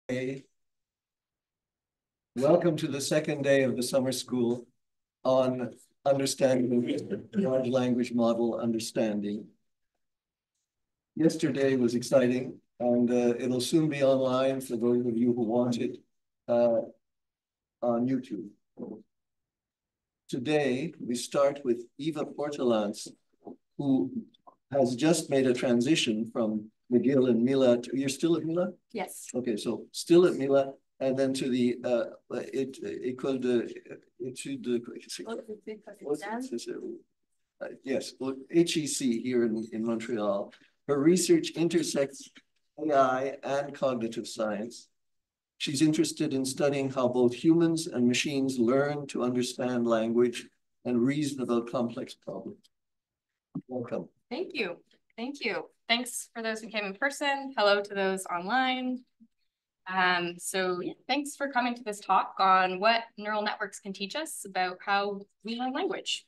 Hey, welcome to the second day of the summer school on understanding large language model understanding. Yesterday was exciting, and it'll soon be online for those of you who want it uh, on YouTube. Today, we start with Eva Portelance, who has just made a transition from McGill and Mila. You're still at Mila? Yes. Okay, so still at Mila, and then to the école de études de yes, HEC here in Montreal. Her research intersects AI and cognitive science. She's interested in studying how both humans and machines learn to understand language and reason about complex problems. Welcome. Thank you. Thank you. Thanks for those who came in person. Hello to those online. Thanks for coming to this talk on what neural networks can teach us about how we learn language.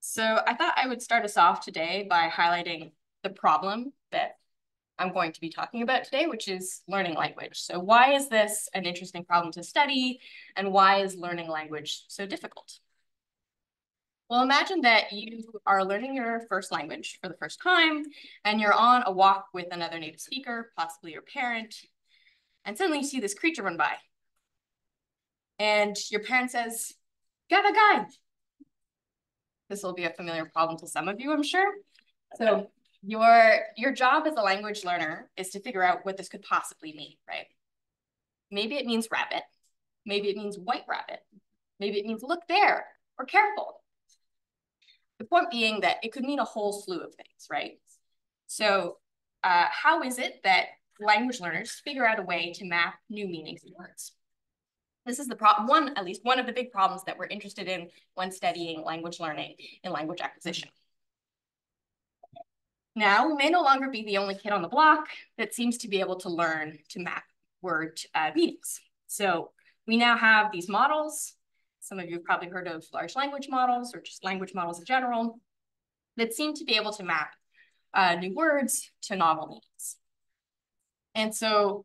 So I thought I would start us off today by highlighting the problem that I'm going to be talking about today, which is learning language. So why is this an interesting problem to study, and why is learning language so difficult? Well, imagine that you are learning your first language for the first time, and you're on a walk with another native speaker, possibly your parent, and suddenly you see this creature run by. And your parent says, "Get a guide." This will be a familiar problem to some of you, I'm sure. So your job as a language learner is to figure out what this could possibly mean, right? Maybe it means rabbit. Maybe it means white rabbit. Maybe it means look there, or careful. The point being that it could mean a whole slew of things, right? So how is it that language learners figure out a way to map new meanings to words? This is the problem, at least one of the big problems that we're interested in when studying language learning and language acquisition. Now, we may no longer be the only kid on the block that seems to be able to learn to map word meanings. So we now have these models. Some of you have probably heard of large language models or just language models in general that seem to be able to map new words to novel meanings. And so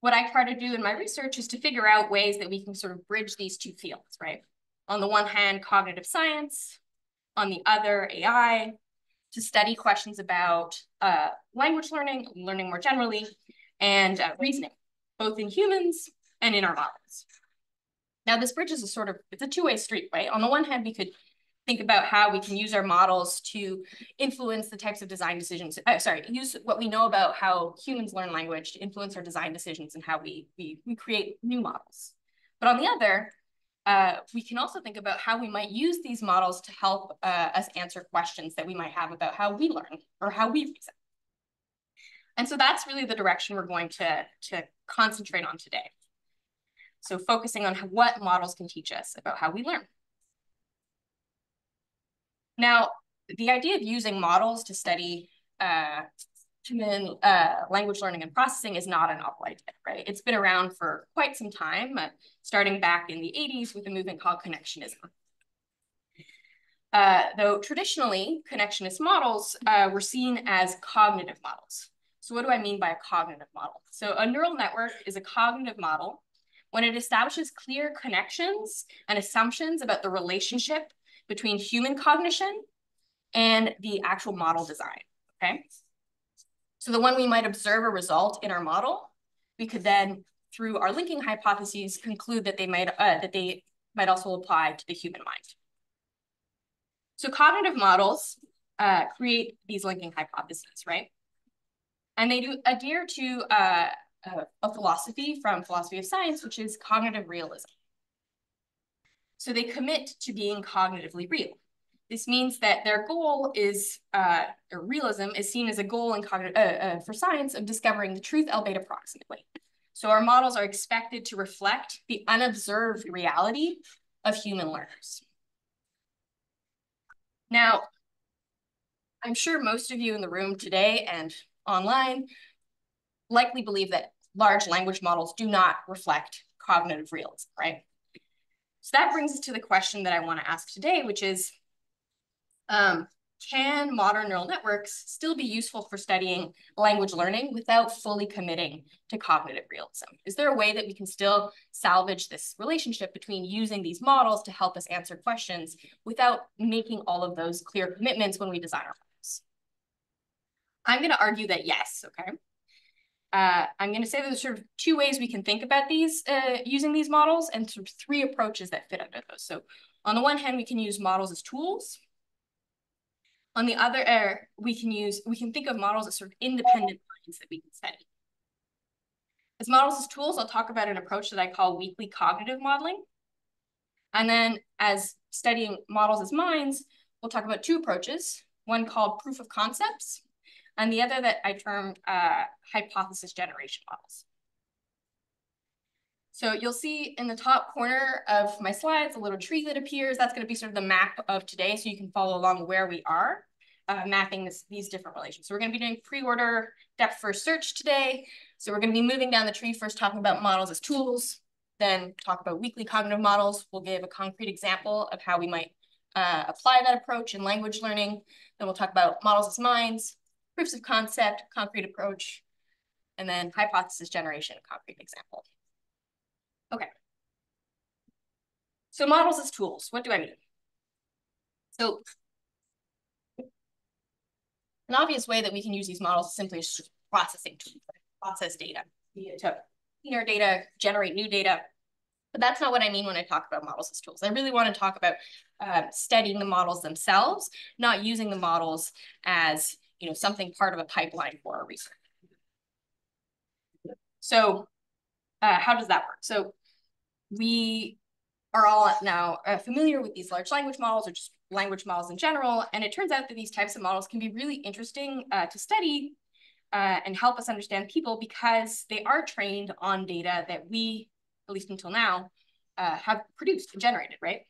what I try to do in my research is to figure out ways that we can sort of bridge these two fields, right? On the one hand, cognitive science, on the other, AI, to study questions about language learning more generally, and reasoning, both in humans and in our models. Now, this bridge is it's a two-way street, right? On the one hand, we could think about how we can use our models to influence the types of design decisions. Use what we know about how humans learn language to influence our design decisions and how we create new models. But on the other, we can also think about how we might use these models to help us answer questions that we might have about how we learn or how we reason. And so that's really the direction we're going to concentrate on today. So focusing on what models can teach us about how we learn. Now, the idea of using models to study human language learning and processing is not a novel idea, right? It's been around for quite some time, starting back in the 80s with a movement called connectionism. Though traditionally, connectionist models were seen as cognitive models. So what do I mean by a cognitive model? So a neural network is a cognitive model when it establishes clear connections and assumptions about the relationship between human cognition and the actual model design, okay? So the one we might observe a result in our model, we could then, through our linking hypotheses, conclude that they might also apply to the human mind. So cognitive models create these linking hypotheses, right? And they do adhere to a philosophy from philosophy of science, which is cognitive realism. So they commit to being cognitively real. This means that their goal is, or realism is seen as a goal in for science of discovering the truth, albeit approximately. So our models are expected to reflect the unobserved reality of human learners. Now, I'm sure most of you in the room today and online likely believe that large language models do not reflect cognitive realism, right? So that brings us to the question that I want to ask today, which is, can modern neural networks still be useful for studying language learning without fully committing to cognitive realism? Is there a way that we can still salvage this relationship between using these models to help us answer questions without making all of those clear commitments when we design our models? I'm going to argue that yes, okay? I'm going to say there's sort of two ways we can think about these using these models, and sort of three approaches that fit under those. So on the one hand, we can use models as tools. On the other, we can think of models as sort of independent minds that we can study. As models as tools, I'll talk about an approach that I call weakly cognitive modeling. And then as studying models as minds, we'll talk about two approaches, one called proof of concepts, and the other that I termed hypothesis generation models. So you'll see in the top corner of my slides, a little tree that appears. That's going to be sort of the map of today, so you can follow along where we are mapping these different relations. So we're going to be doing pre-order depth first search today. So we're going to be moving down the tree, first talking about models as tools, then talk about weakly cognitive models. We'll give a concrete example of how we might apply that approach in language learning. Then we'll talk about models as minds, proofs of concept, concrete approach, and then hypothesis generation, concrete example. Okay. So models as tools, what do I mean? So an obvious way that we can use these models is simply just processing tools, process data, to clean our data, generate new data. But that's not what I mean when I talk about models as tools. I really want to talk about studying the models themselves, not using the models as something part of a pipeline for our research. So how does that work? So we are all now familiar with these large language models or just language models in general. And it turns out that these types of models can be really interesting to study and help us understand people because they are trained on data that we, at least until now, have produced and generated, right?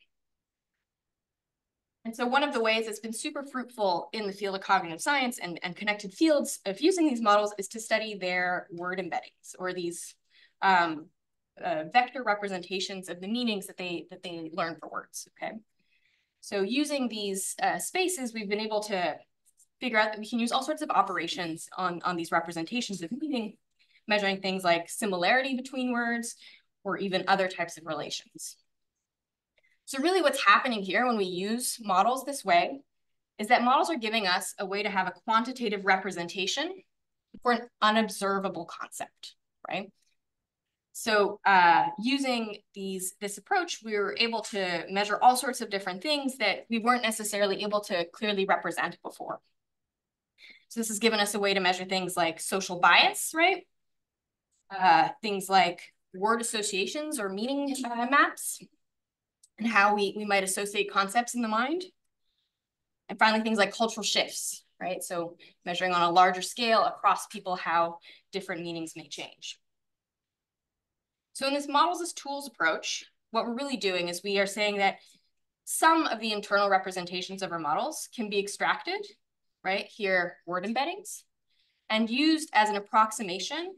And so one of the ways that's been super fruitful in the field of cognitive science and connected fields of using these models is to study their word embeddings, or these vector representations of the meanings that they learn for words, okay? So using these spaces, we've been able to figure out that we can use all sorts of operations on these representations of meaning, measuring things like similarity between words or even other types of relations. So really what's happening here when we use models this way is that models are giving us a way to have a quantitative representation for an unobservable concept, right? So using this approach, we were able to measure all sorts of different things that we weren't necessarily able to clearly represent before. So this has given us a way to measure things like social bias, right? Things like word associations or meaning maps, and how we might associate concepts in the mind. And finally, things like cultural shifts, right? So measuring on a larger scale across people how different meanings may change. So in this models as tools approach, what we're really doing is we are saying that some of the internal representations of our models can be extracted, right? Here, word embeddings, and used as an approximation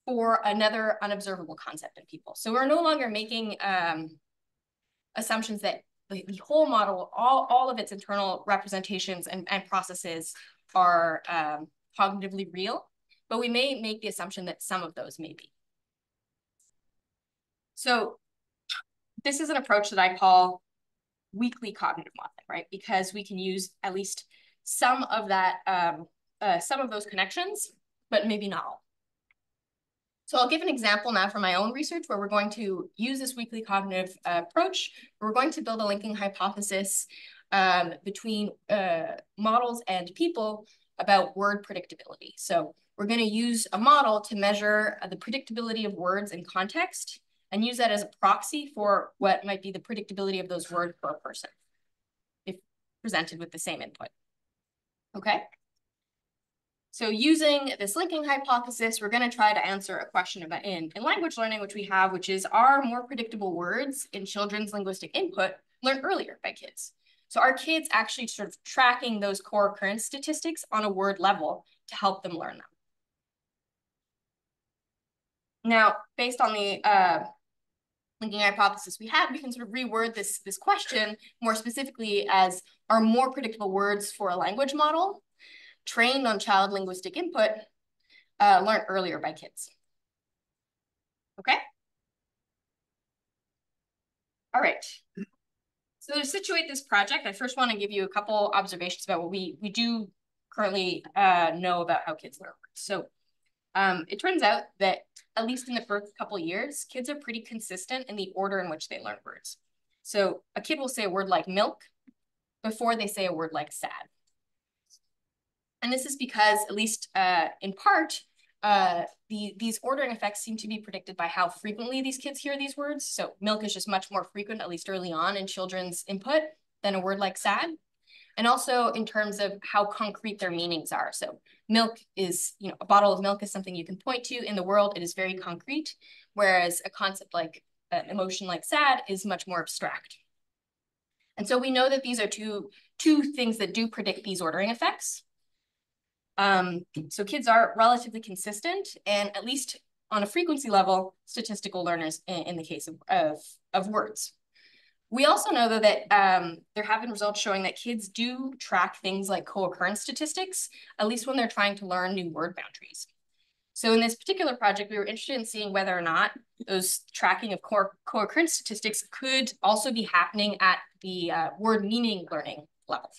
for another unobservable concept in people. So we're no longer making assumptions that the whole model, all of its internal representations and processes are cognitively real, but we may make the assumption that some of those may be. So this is an approach that I call weakly cognitive modeling, right? Because we can use at least some of that, some of those connections, but maybe not all. So I'll give an example now from my own research where we're going to use this weakly cognitive approach. We're going to build a linking hypothesis between models and people about word predictability. So we're going to use a model to measure the predictability of words in context and use that as a proxy for what might be the predictability of those words for a person if presented with the same input. Okay? So using this linking hypothesis, we're going to try to answer a question about in language learning, which we have, which is, are more predictable words in children's linguistic input learned earlier by kids? So are kids actually sort of tracking those core occurrence statistics on a word level to help them learn them? Now, based on the linking hypothesis we had, we can sort of reword this question more specifically as, are more predictable words for a language model trained on child linguistic input learned earlier by kids? Okay. All right. So to situate this project, I first want to give you a couple observations about what we do currently know about how kids learn words. So it turns out that at least in the first couple of years, kids are pretty consistent in the order in which they learn words. So a kid will say a word like milk before they say a word like sad. And this is because, at least in part, these ordering effects seem to be predicted by how frequently these kids hear these words. So milk is just much more frequent, at least early on in children's input, than a word like sad. And also in terms of how concrete their meanings are. So milk is, a bottle of milk is something you can point to. In the world, it is very concrete, whereas a concept like an emotion like sad is much more abstract. And so we know that these are two things that do predict these ordering effects. So kids are relatively consistent, and at least on a frequency level, statistical learners in the case of words. We also know, though, that there have been results showing that kids do track things like co-occurrence statistics, at least when they're trying to learn new word boundaries. So in this particular project, we were interested in seeing whether or not those tracking of co-occurrence statistics could also be happening at the word meaning learning level.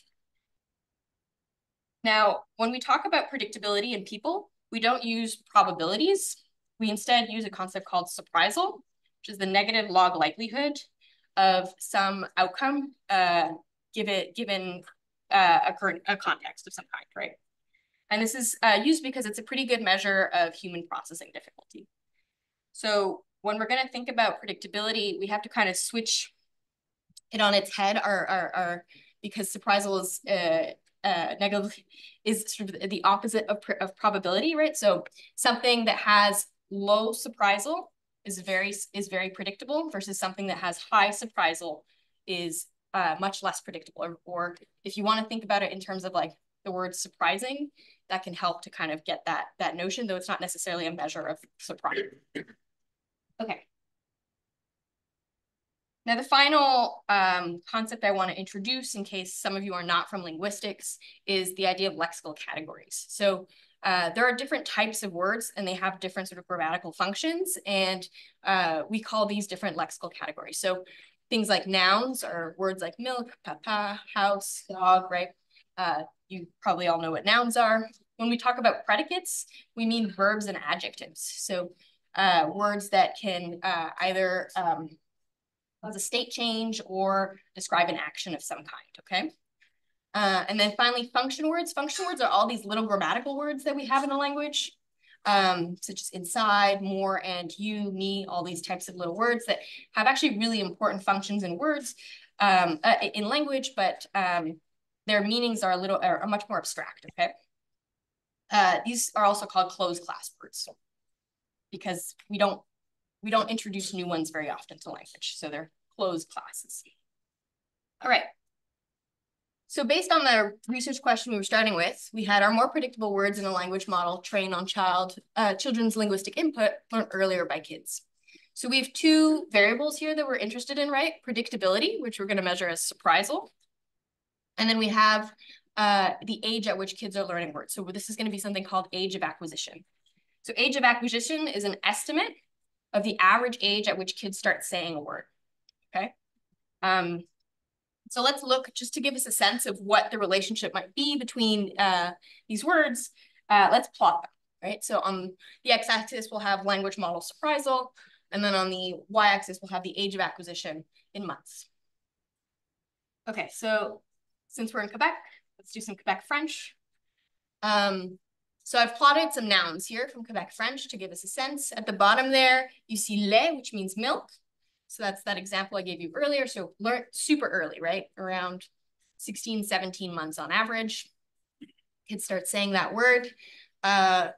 Now, when we talk about predictability in people, we don't use probabilities. We instead use a concept called surprisal, which is the negative log likelihood of some outcome given a context of some kind, right? And this is used because it's a pretty good measure of human processing difficulty. So when we're going to think about predictability, we have to kind of switch it on its head, because surprisal is negative is sort of the opposite of probability, right? So something that has low surprisal is very predictable versus something that has high surprisal is much less predictable. Or if you want to think about it in terms of like the word surprising, that can help to kind of get that notion, though it's not necessarily a measure of surprise. Okay. Now, the final concept I want to introduce, in case some of you are not from linguistics, is the idea of lexical categories. So there are different types of words, and they have different sort of grammatical functions, and we call these different lexical categories. So things like nouns are words like milk, papa, house, dog, right? You probably all know what nouns are. When we talk about predicates, we mean verbs and adjectives. So words that can either cause a state change or describe an action of some kind, okay? And then finally, function words. Function words are all these little grammatical words that we have in a language, such as inside, more, and you, me, all these types of little words that have actually really important functions in words, in language, but their meanings are much more abstract, okay? These are also called closed class words because we don't introduce new ones very often to language, so they're closed classes. All right. So based on the research question we were starting with, we had our more predictable words in a language model trained on children's linguistic input learned earlier by kids. So we have two variables here that we're interested in, right? Predictability, which we're going to measure as surprisal. And then we have the age at which kids are learning words. So this is going to be something called age of acquisition. So age of acquisition is an estimate of the average age at which kids start saying a word, okay? So let's look, just to give us a sense of what the relationship might be between these words, let's plot them, right? So on the x-axis, we'll have language model surprisal, and then on the y-axis, we'll have the age of acquisition in months. Okay, so since we're in Quebec, let's do some Quebec French. So I've plotted some nouns here from Quebec French to give us a sense. At the bottom there, you see lait, which means milk. So that's that example I gave you earlier. So learn super early, right? Around 16, 17 months on average. Kids start saying that word, has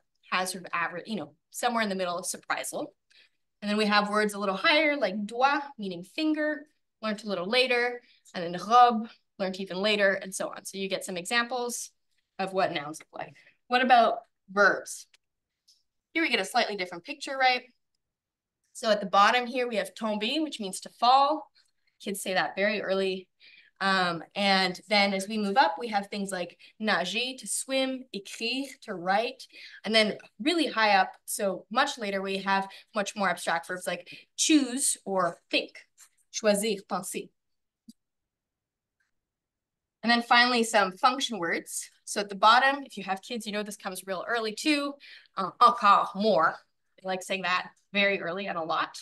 sort of average, somewhere in the middle of surprisal. And then we have words a little higher, like doigt, meaning finger, learned a little later, and then robe, learned even later, and so on. So you get some examples of what nouns look like. What about verbs? Here we get a slightly different picture, right? So at the bottom here, we have tomber, which means to fall. Kids say that very early. And then as we move up, we have things like nager, to swim, écrire, to write. And then really high up, so much later, we have much more abstract verbs like choose or think, choisir, penser. And then finally, some function words. So at the bottom, if you have kids, you know this comes real early too. Encore, more. I like saying that very early and a lot.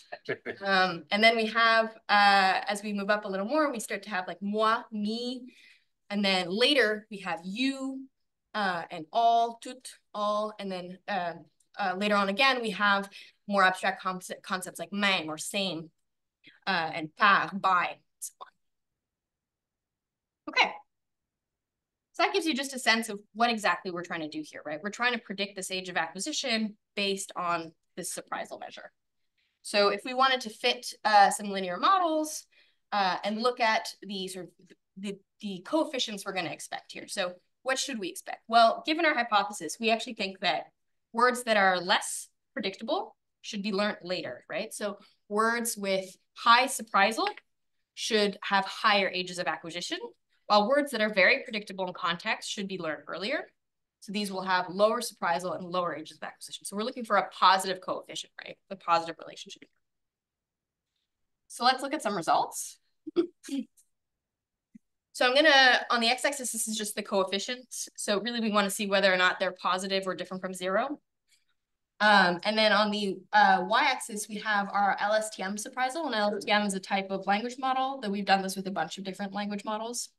And then we have, as we move up a little more, we start to have like moi, me. And then later we have you and all, tout, all. And then later on again, we have more abstract concepts like même or same and par, by, and so on. Okay. So that gives you just a sense of what exactly we're trying to do here, right? We're trying to predict this age of acquisition based on this surprisal measure. So if we wanted to fit some linear models and look at the sort of the coefficients we're going to expect here. So what should we expect? Well, given our hypothesis, we actually think that words that are less predictable should be learned later, right? So words with high surprisal should have higher ages of acquisition, while words that are very predictable in context should be learned earlier. So these will have lower surprisal and lower ages of acquisition. So we're looking for a positive coefficient, right? The positive relationship. So let's look at some results. So I'm gonna, on the x-axis, this is just the coefficients. So really we wanna see whether or not they're positive or different from 0. And then on the y-axis, we have our LSTM surprisal. And LSTM is a type of language model that we've done this with a bunch of different language models.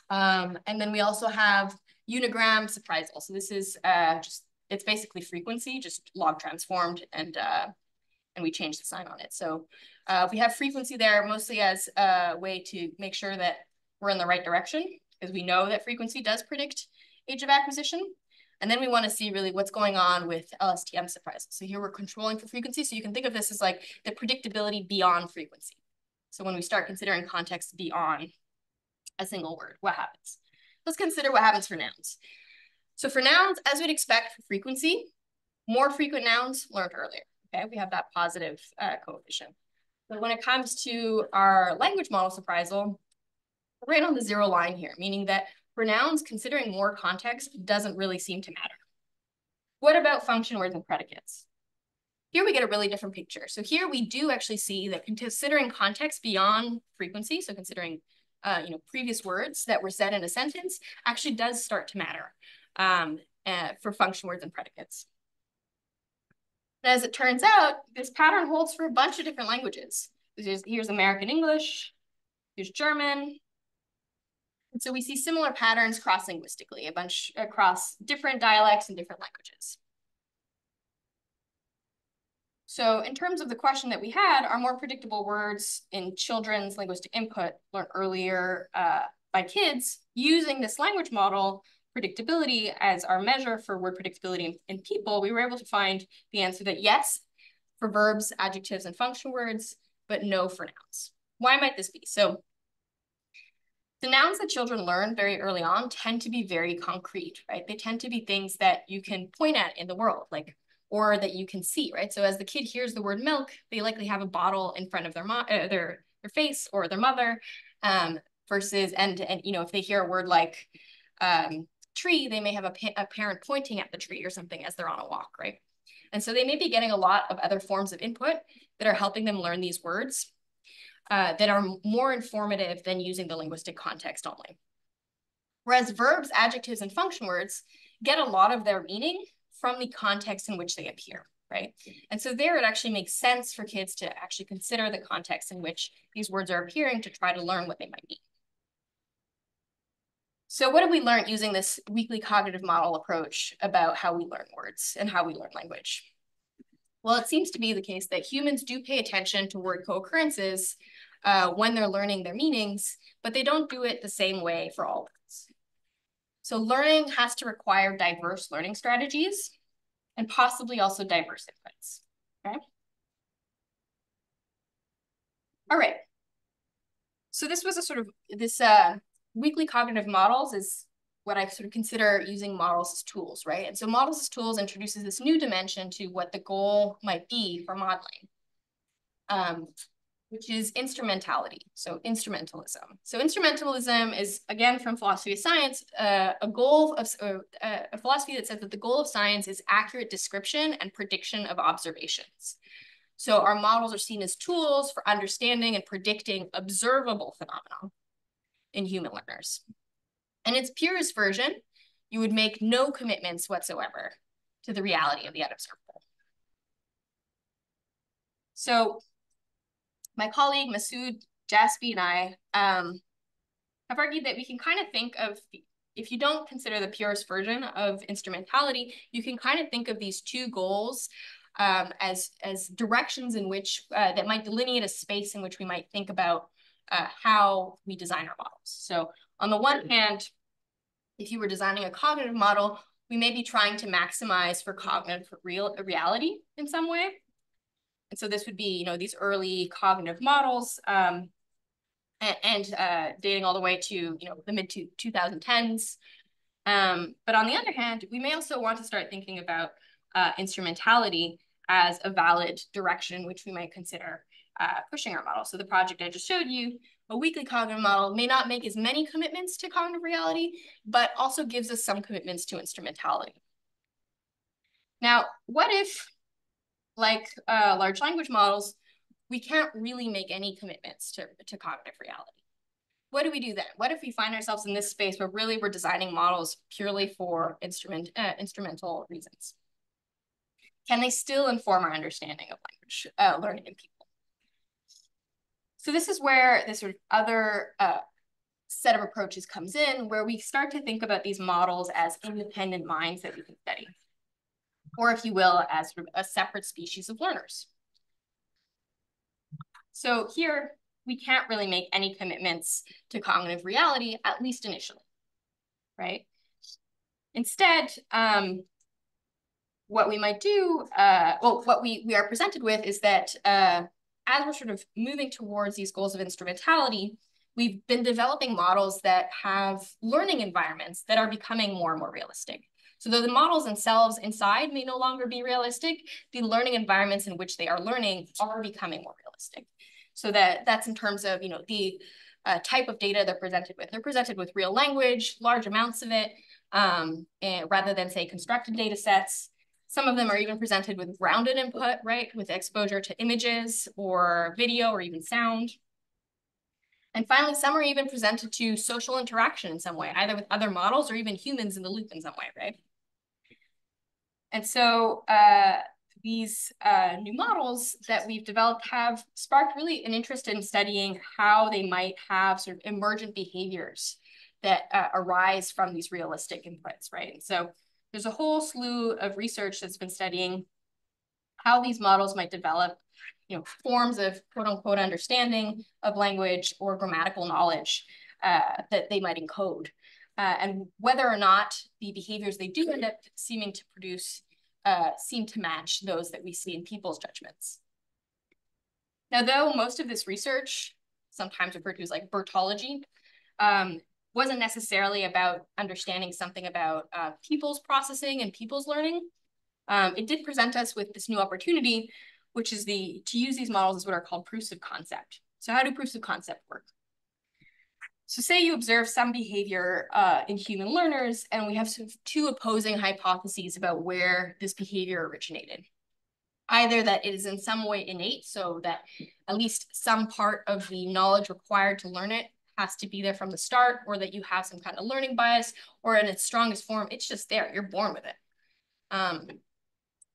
And then we also have unigram surprisal. So this is it's basically frequency, just log transformed, and we change the sign on it. So we have frequency there mostly as a way to make sure that we're in the right direction, because we know that frequency does predict age of acquisition. And then we want to see really what's going on with LSTM surprisal. So here we're controlling for frequency. So you can think of this as like the predictability beyond frequency. So when we start considering context beyond a single word, what happens? Let's consider what happens for nouns. So for nouns, as we'd expect for frequency, more frequent nouns learned earlier. Okay, we have that positive coefficient. But when it comes to our language model surprisal, we're right on the 0 line here, meaning that for nouns, considering more context doesn't really seem to matter. What about function words and predicates? Here we get a really different picture. So here we do actually see that considering context beyond frequency, so considering previous words that were said in a sentence, actually does start to matter for function words and predicates. And as it turns out, this pattern holds for a bunch of different languages. Here's American English, here's German. And so we see similar patterns cross-linguistically, a bunch across different dialects and different languages. So in terms of the question that we had, are more predictable words in children's linguistic input learned earlier by kids using this language model predictability as our measure for word predictability in people? We were able to find the answer that yes, for verbs, adjectives, and function words, but no for nouns. Why might this be? So the nouns that children learn very early on tend to be very concrete, right? They tend to be things that you can point at in the world, like, or that you can see, right? So as the kid hears the word milk, they likely have a bottle in front of their face or their mother, versus, and if they hear a word like tree, they may have a parent pointing at the tree or something as they're on a walk, right? And so they may be getting a lot of other forms of input that are helping them learn these words that are more informative than using the linguistic context only. Whereas verbs, adjectives, and function words get a lot of their meaning from the context in which they appear, right? And so there it actually makes sense for kids to actually consider the context in which these words are appearing to try to learn what they might mean. So what have we learned using this weekly cognitive model approach about how we learn words and how we learn language? Well, it seems to be the case that humans do pay attention to word co-occurrences when they're learning their meanings, but they don't do it the same way for all words. So learning has to require diverse learning strategies and possibly also diverse inputs, okay? All right. So this was a sort of, this weekly cognitive models is what I sort of consider using models as tools, right? And so models as tools introduces this new dimension to what the goal might be for modeling. which is instrumentality, so instrumentalism. So instrumentalism is, again, from philosophy of science, a philosophy that says that the goal of science is accurate description and prediction of observations. So our models are seen as tools for understanding and predicting observable phenomena in human learners. In its purest version, you would make no commitments whatsoever to the reality of the unobservable. So my colleague Masoud Jaspi and I have argued that we can kind of think of, if you don't consider the purest version of instrumentality, you can kind of think of these two goals as directions in which that might delineate a space in which we might think about how we design our models. So on the one hand, if you were designing a cognitive model, we may be trying to maximize for cognitive reality in some way. And so this would be, these early cognitive models and dating all the way to, the mid-2010s. But on the other hand, we may also want to start thinking about instrumentality as a valid direction, which we might consider pushing our model. So the project I just showed you, a weakly cognitive model, may not make as many commitments to cognitive reality, but also gives us some commitments to instrumentality. Now, what if, like large language models, we can't really make any commitments to cognitive reality? What do we do then? What if we find ourselves in this space where really we're designing models purely for instrumental reasons? Can they still inform our understanding of language learning in people? So this is where this sort of other set of approaches comes in, where we start to think about these models as independent minds that we can study, or if you will, as sort of a separate species of learners. So here, we can't really make any commitments to cognitive reality, at least initially, right? Instead, what we might do, what we are presented with is that as we're sort of moving towards these goals of instrumentality, we've been developing models that have learning environments that are becoming more and more realistic. So though the models themselves inside may no longer be realistic, the learning environments in which they are learning are becoming more realistic. So that's in terms of the type of data they're presented with. They're presented with real language, large amounts of it, and rather than say constructed data sets. Some of them are even presented with grounded input, right, with exposure to images or video or even sound. And finally, some are even presented to social interaction in some way, either with other models or even humans in the loop in some way, right? And so these new models that we've developed have sparked really an interest in studying how they might have sort of emergent behaviors that arise from these realistic inputs, right? And so there's a whole slew of research that's been studying how these models might develop, forms of quote unquote understanding of language or grammatical knowledge that they might encode, and whether or not the behaviors they do end up seeming to produce seem to match those that we see in people's judgments. Now, though most of this research, sometimes referred to as like Bertology, wasn't necessarily about understanding something about people's processing and people's learning, it did present us with this new opportunity, which is to use these models as what are called proofs of concept. So how do proofs of concept work? So say you observe some behavior in human learners, and we have sort of two opposing hypotheses about where this behavior originated. Either that it is in some way innate, so that at least some part of the knowledge required to learn it has to be there from the start, or that you have some kind of learning bias, or in its strongest form, it's just there, you're born with it.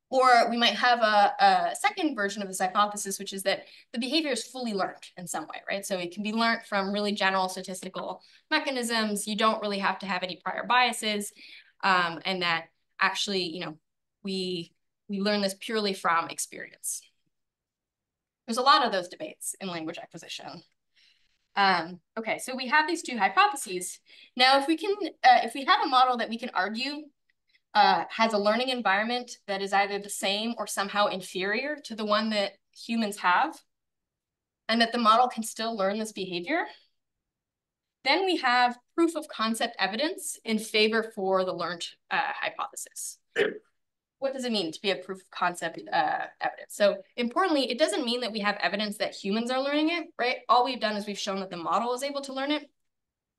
Or we might have a second version of this hypothesis, which is that the behavior is fully learned in some way, right? So it can be learned from really general statistical mechanisms. You don't really have to have any prior biases, and that actually, we learn this purely from experience. There's a lot of those debates in language acquisition. Okay, so we have these two hypotheses. Now, if we have a model that we can argue has a learning environment that is either the same or somehow inferior to the one that humans have, and that the model can still learn this behavior, then we have proof of concept evidence in favor for the learned hypothesis. what does it mean to be a proof of concept evidence? So importantly, it doesn't mean that we have evidence that humans are learning it, right? All we've done is we've shown that the model is able to learn it,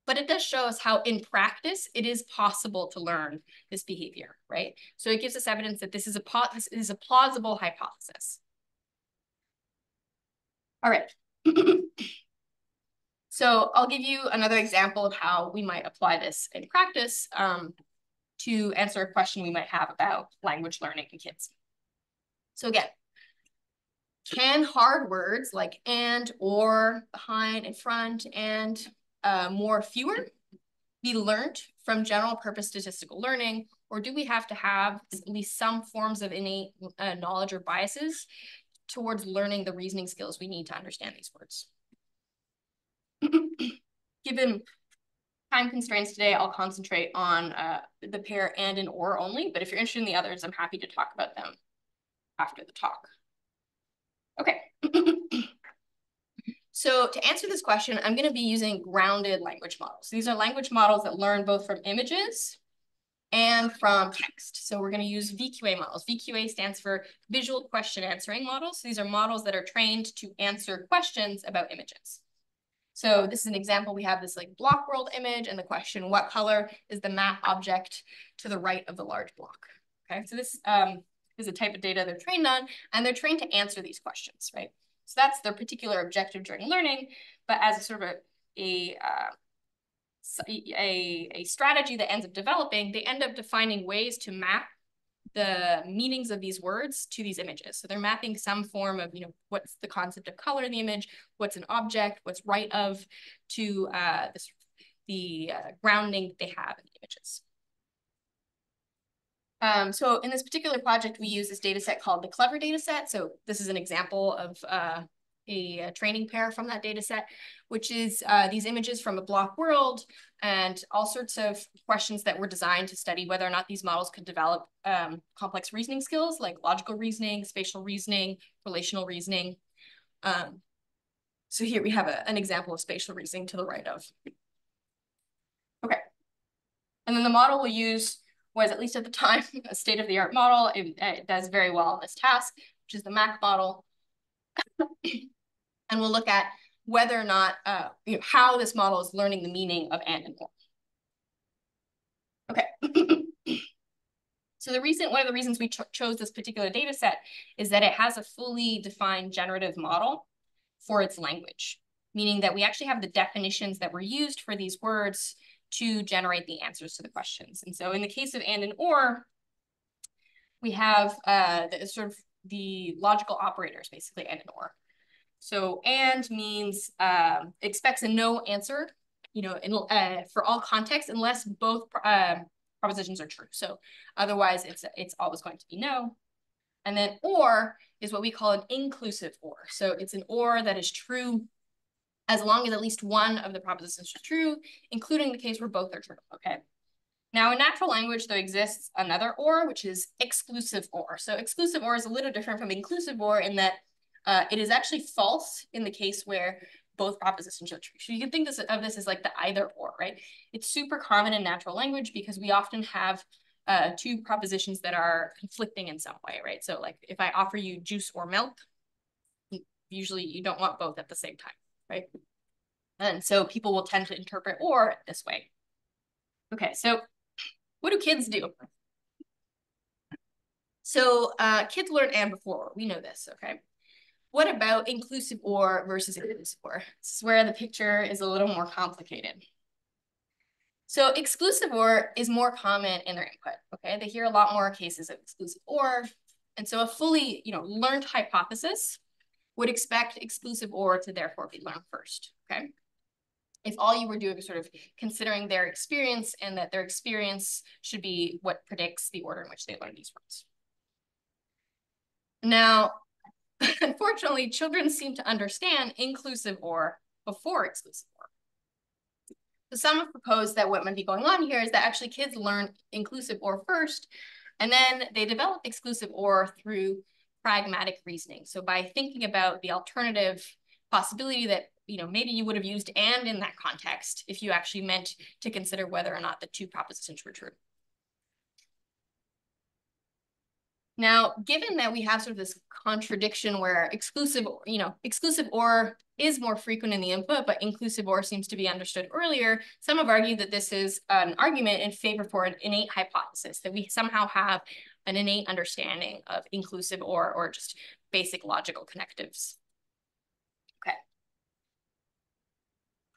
but it does show us how in practice it is possible to learn this behavior, right? So it gives us evidence that this is a plausible hypothesis. All right. So I'll give you another example of how we might apply this in practice to answer a question we might have about language learning in kids. So again, can hard words like and, or, behind, in front, and more, fewer be learned from general purpose statistical learning, or do we have to have at least some forms of innate knowledge or biases towards learning the reasoning skills we need to understand these words? Given time constraints today, I'll concentrate on the pair and and or only, but if you're interested in the others, I'm happy to talk about them after the talk. Okay. So to answer this question, I'm going to be using grounded language models. These are language models that learn both from images and from text. So we're going to use VQA models. VQA stands for visual question answering models. So these are models that are trained to answer questions about images. So this is an example. We have this like block world image and the question, what color is the map object to the right of the large block? Okay, so this is a type of data they're trained on, and they're trained to answer these questions, right? So that's their particular objective during learning, but as a sort of a strategy that ends up developing, they end up defining ways to map the meanings of these words to these images. So they're mapping some form of, what's the concept of color in the image, what's an object, what's right of, to the grounding they have in the images. So in this particular project, we use this data set called the Clever data set. So this is an example of a training pair from that data set, which is these images from a block world and all sorts of questions that were designed to study whether or not these models could develop complex reasoning skills like logical reasoning, spatial reasoning, relational reasoning. So here we have an example of spatial reasoning to the right of. Okay. And then the model we'll use was, at least at the time, a state-of-the-art model. It does very well on this task, which is the MAC model. And we'll look at whether or not, how this model is learning the meaning of and or. Okay. So one of the reasons we chose this particular data set is that it has a fully defined generative model for its language, meaning that we actually have the definitions that were used for these words to generate the answers to the questions. And so in the case of and or, we have the logical operators, basically, and or. So and means expects a no answer, for all contexts unless both propositions are true. So otherwise, it's always going to be no. And then or is what we call an inclusive or. So it's an or that is true as long as at least one of the propositions is true, including the case where both are true, okay? Now in natural language, there exists another or, which is exclusive or. So exclusive or is a little different from inclusive or in that it is actually false in the case where both propositions are true. So you can think of this as like the either or, right? It's super common in natural language because we often have two propositions that are conflicting in some way, right? So like if I offer you juice or milk, usually you don't want both at the same time, right? And so people will tend to interpret or this way. Okay, so what do kids do? So kids learn and before, we know this, okay? What about inclusive or versus inclusive or? This is where the picture is a little more complicated. So exclusive or is more common in their input, okay? They hear a lot more cases of exclusive or, and so a fully, learned hypothesis would expect exclusive or to therefore be learned first, okay? If all you were doing is sort of considering their experience and that their experience should be what predicts the order in which they learn these words. Now, unfortunately, children seem to understand inclusive or before exclusive or. So some have proposed that what might be going on here is that actually kids learn inclusive or first, and then they develop exclusive or through pragmatic reasoning. So by thinking about the alternative possibility that, maybe you would have used and in that context if you actually meant to consider whether or not the two propositions were true. Now, given that we have sort of this contradiction where exclusive or is more frequent in the input, but inclusive or seems to be understood earlier, some have argued that this is an argument in favor for an innate hypothesis, that we somehow have an innate understanding of inclusive or just basic logical connectives. Okay.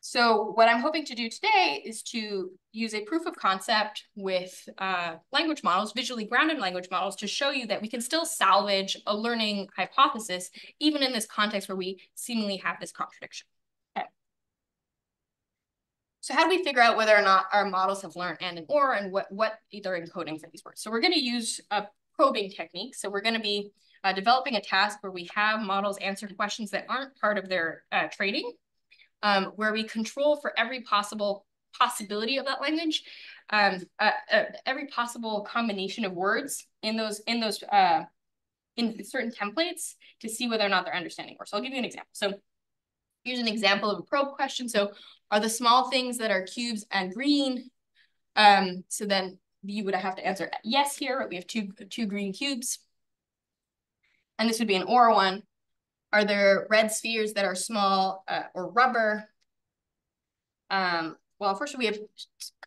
So what I'm hoping to do today is to use a proof of concept with language models, visually grounded language models, to show you that we can still salvage a learning hypothesis, even in this context where we seemingly have this contradiction. Okay. So how do we figure out whether or not our models have learned and what they're encoding for these words? So we're going to use a probing technique. So we're going to be developing a task where we have models answer questions that aren't part of their training, where we control for every possibility of that language, every possible combination of words in certain templates to see whether or not they're understanding words. So I'll give you an example. So here's an example of a probe question. So are the small things that are cubes and green? So then you would have to answer yes here. Right? We have two green cubes. And this would be an or one. Are there red spheres that are small or rubber? Well, first we have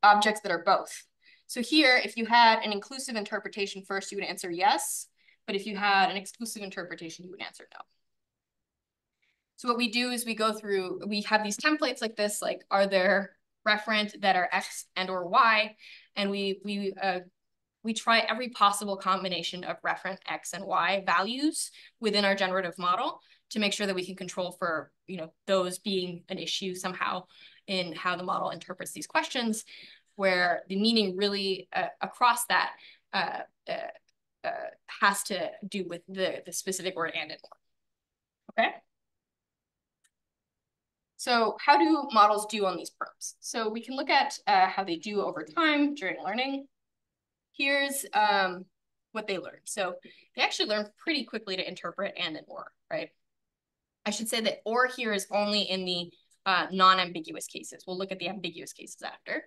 objects that are both. So here, if you had an inclusive interpretation first, you would answer yes. But if you had an exclusive interpretation, you would answer no. So what we do is we go through, we have these templates like this, like are there referent that are X and or Y? And we try every possible combination of referent X and Y values within our generative model to make sure that we can control for, those being an issue somehow in how the model interprets these questions, where the meaning really across that has to do with the specific word and or. Okay. So how do models do on these probes? So we can look at how they do over time during learning. Here's what they learn. So they actually learn pretty quickly to interpret and or, right? I should say that or here is only in the non-ambiguous cases. We'll look at the ambiguous cases after.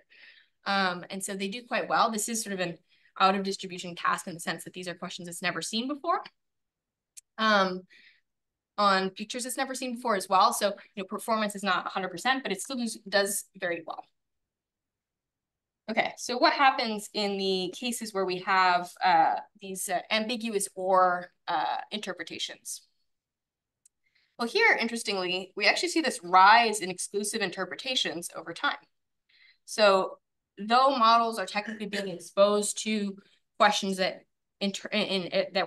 And so they do quite well. This is sort of an out of distribution task in the sense that these are questions it's never seen before. On pictures it's never seen before as well. So, performance is not 100%, but it still does very well. Okay, so what happens in the cases where we have these ambiguous or interpretations? Well, here, interestingly, we actually see this rise in exclusive interpretations over time. So though models are technically being exposed to questions that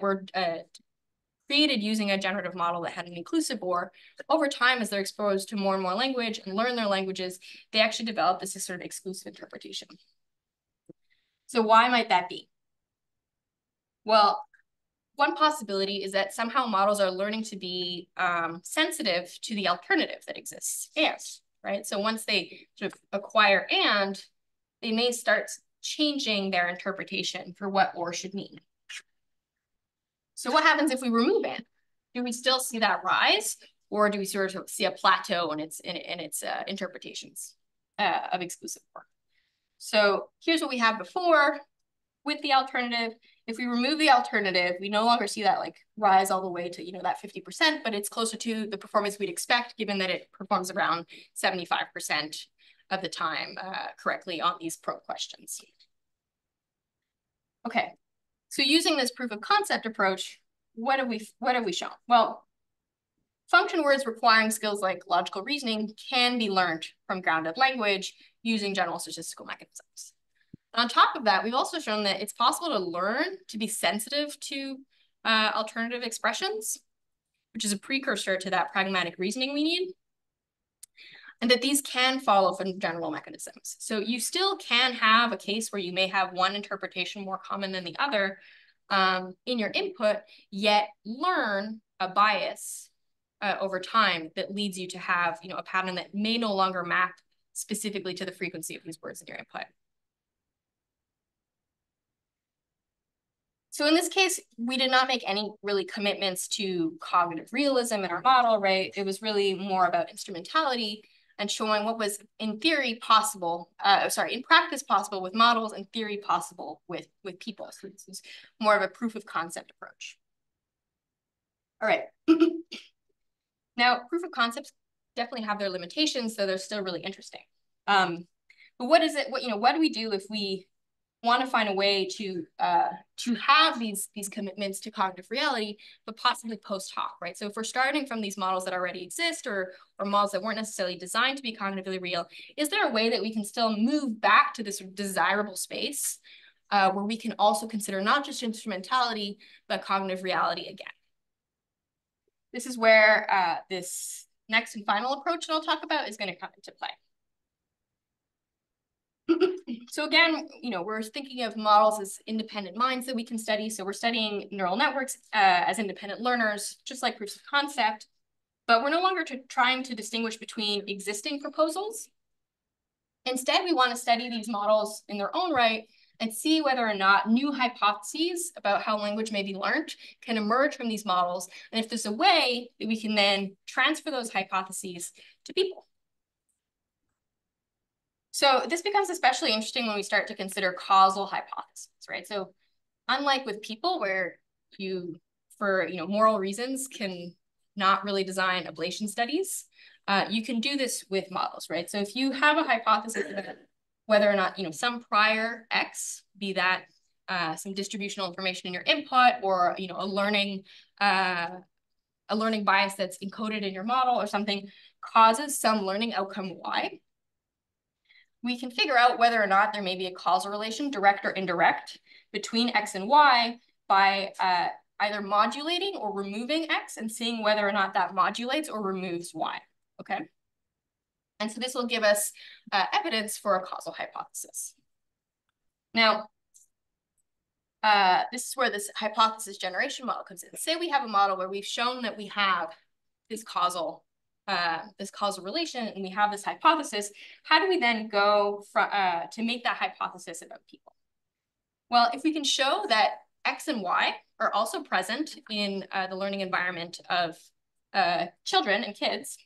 were created using a generative model that had an inclusive or, over time, as they're exposed to more and more language and learn their languages, they actually develop this sort of exclusive interpretation. So why might that be? Well, one possibility is that somehow models are learning to be sensitive to the alternative that exists, and, right? So once they sort of acquire and, they may start changing their interpretation for what or should mean. So what happens if we remove and? Do we still see that rise, or do we sort of see a plateau in its interpretations of exclusive or? So here's what we had before with the alternative. If we remove the alternative, we no longer see that like rise all the way to that 50%, but it's closer to the performance we'd expect, given that it performs around 75% of the time correctly on these probe questions. Okay. So using this proof of concept approach, what have we shown? Well, function words requiring skills like logical reasoning can be learned from grounded language using general statistical mechanisms. On top of that, we've also shown that it's possible to learn to be sensitive to alternative expressions, which is a precursor to that pragmatic reasoning we need, and that these can follow from general mechanisms. So you still can have a case where you may have one interpretation more common than the other in your input, yet learn a bias over time that leads you to have a pattern that may no longer map specifically to the frequency of these words in your input. So in this case, we did not make any really commitments to cognitive realism in our model, right? It was really more about instrumentality. and showing what was in theory possible, in practice possible with models, and theory possible with people. So this is more of a proof of concept approach. All right. Now, proof of concepts definitely have their limitations, so they're still really interesting. But what is it? What do we do if we want to find a way to have these commitments to cognitive reality, but possibly post hoc, right? So if we're starting from these models that already exist, or models that weren't necessarily designed to be cognitively real, is there a way that we can still move back to this desirable space where we can also consider not just instrumentality, but cognitive reality again? This is where this next and final approach that I'll talk about is going to come into play. So again, we're thinking of models as independent minds that we can study. So we're studying neural networks as independent learners, just like proofs of concept, but we're no longer trying to distinguish between existing proposals. Instead, we want to study these models in their own right and see whether or not new hypotheses about how language may be learned can emerge from these models, and if there's a way that we can then transfer those hypotheses to people. So this becomes especially interesting when we start to consider causal hypotheses, right? So unlike with people, where you, for moral reasons, can not really design ablation studies, you can do this with models, right? So if you have a hypothesis that whether or not some prior X, be that some distributional information in your input, or a learning bias that's encoded in your model or something, causes some learning outcome Y, we can figure out whether or not there may be a causal relation, direct or indirect, between X and Y by either modulating or removing X and seeing whether or not that modulates or removes Y, okay? And so this will give us evidence for a causal hypothesis. Now, this is where this hypothesis generation model comes in. Say we have a model where we've shown that we have this causal relation, and we have this hypothesis. How do we then go to make that hypothesis about people? Well, if we can show that X and Y are also present in the learning environment of children and kids,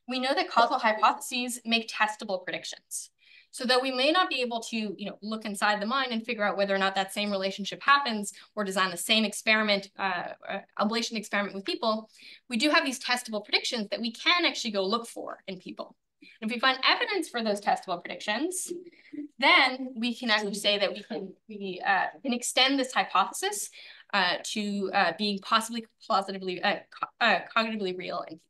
we know that causal hypotheses make testable predictions. So though we may not be able to look inside the mind and figure out whether or not that same relationship happens, or design the same experiment, ablation experiment with people, we do have these testable predictions that we can actually go look for in people. And if we find evidence for those testable predictions, then we can actually say that we can extend this hypothesis to being possibly cognitively real in people.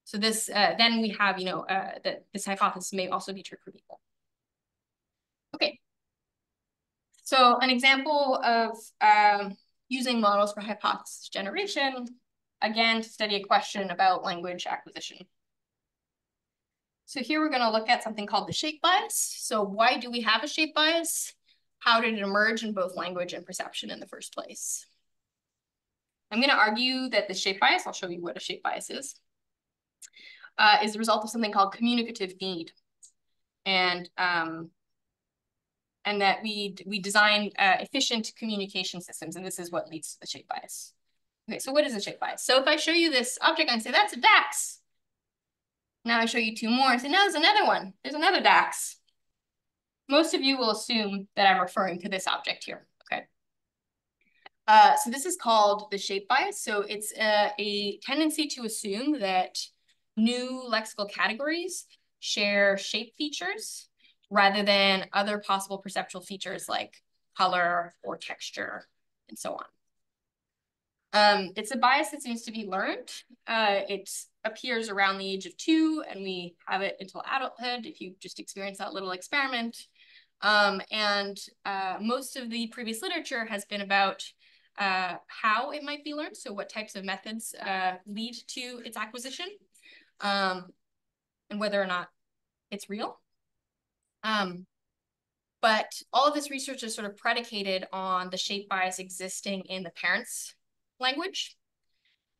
So this then we have that this hypothesis may also be true for people. Okay, so an example of using models for hypothesis generation, again, to study a question about language acquisition. So here we're going to look at something called the shape bias. So why do we have a shape bias? How did it emerge in both language and perception in the first place? I'm going to argue that the shape bias, I'll show you what a shape bias is the result of something called communicative need. And that we design efficient communication systems, and this is what leads to the shape bias. Okay, so what is a shape bias? So if I show you this object and say, that's a DAX. Now I show you two more and say, no, there's another one. There's another DAX. Most of you will assume that I'm referring to this object here, okay? So this is called the shape bias. So it's a tendency to assume that new lexical categories share shape features rather than other possible perceptual features like color or texture and so on. It's a bias that seems to be learned. It appears around the age of 2, and we have it until adulthood if you just experience that little experiment. Most of the previous literature has been about how it might be learned, so what types of methods lead to its acquisition, and whether or not it's real. But all of this research is sort of predicated on the shape bias existing in the parent's language.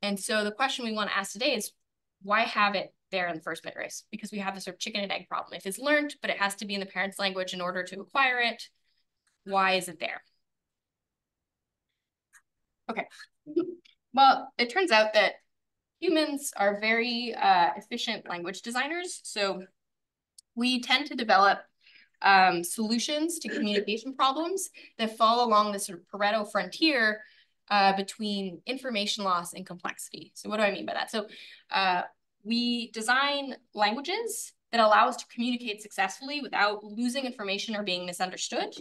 And so the question we want to ask today is, why have it there in the first place? Because we have this sort of chicken and egg problem. If it's learned, but it has to be in the parent's language in order to acquire it, why is it there? Okay. Well, it turns out that humans are very efficient language designers. So we tend to develop solutions to communication problems that fall along this sort of Pareto frontier between information loss and complexity. So what do I mean by that? So we design languages that allow us to communicate successfully without losing information or being misunderstood.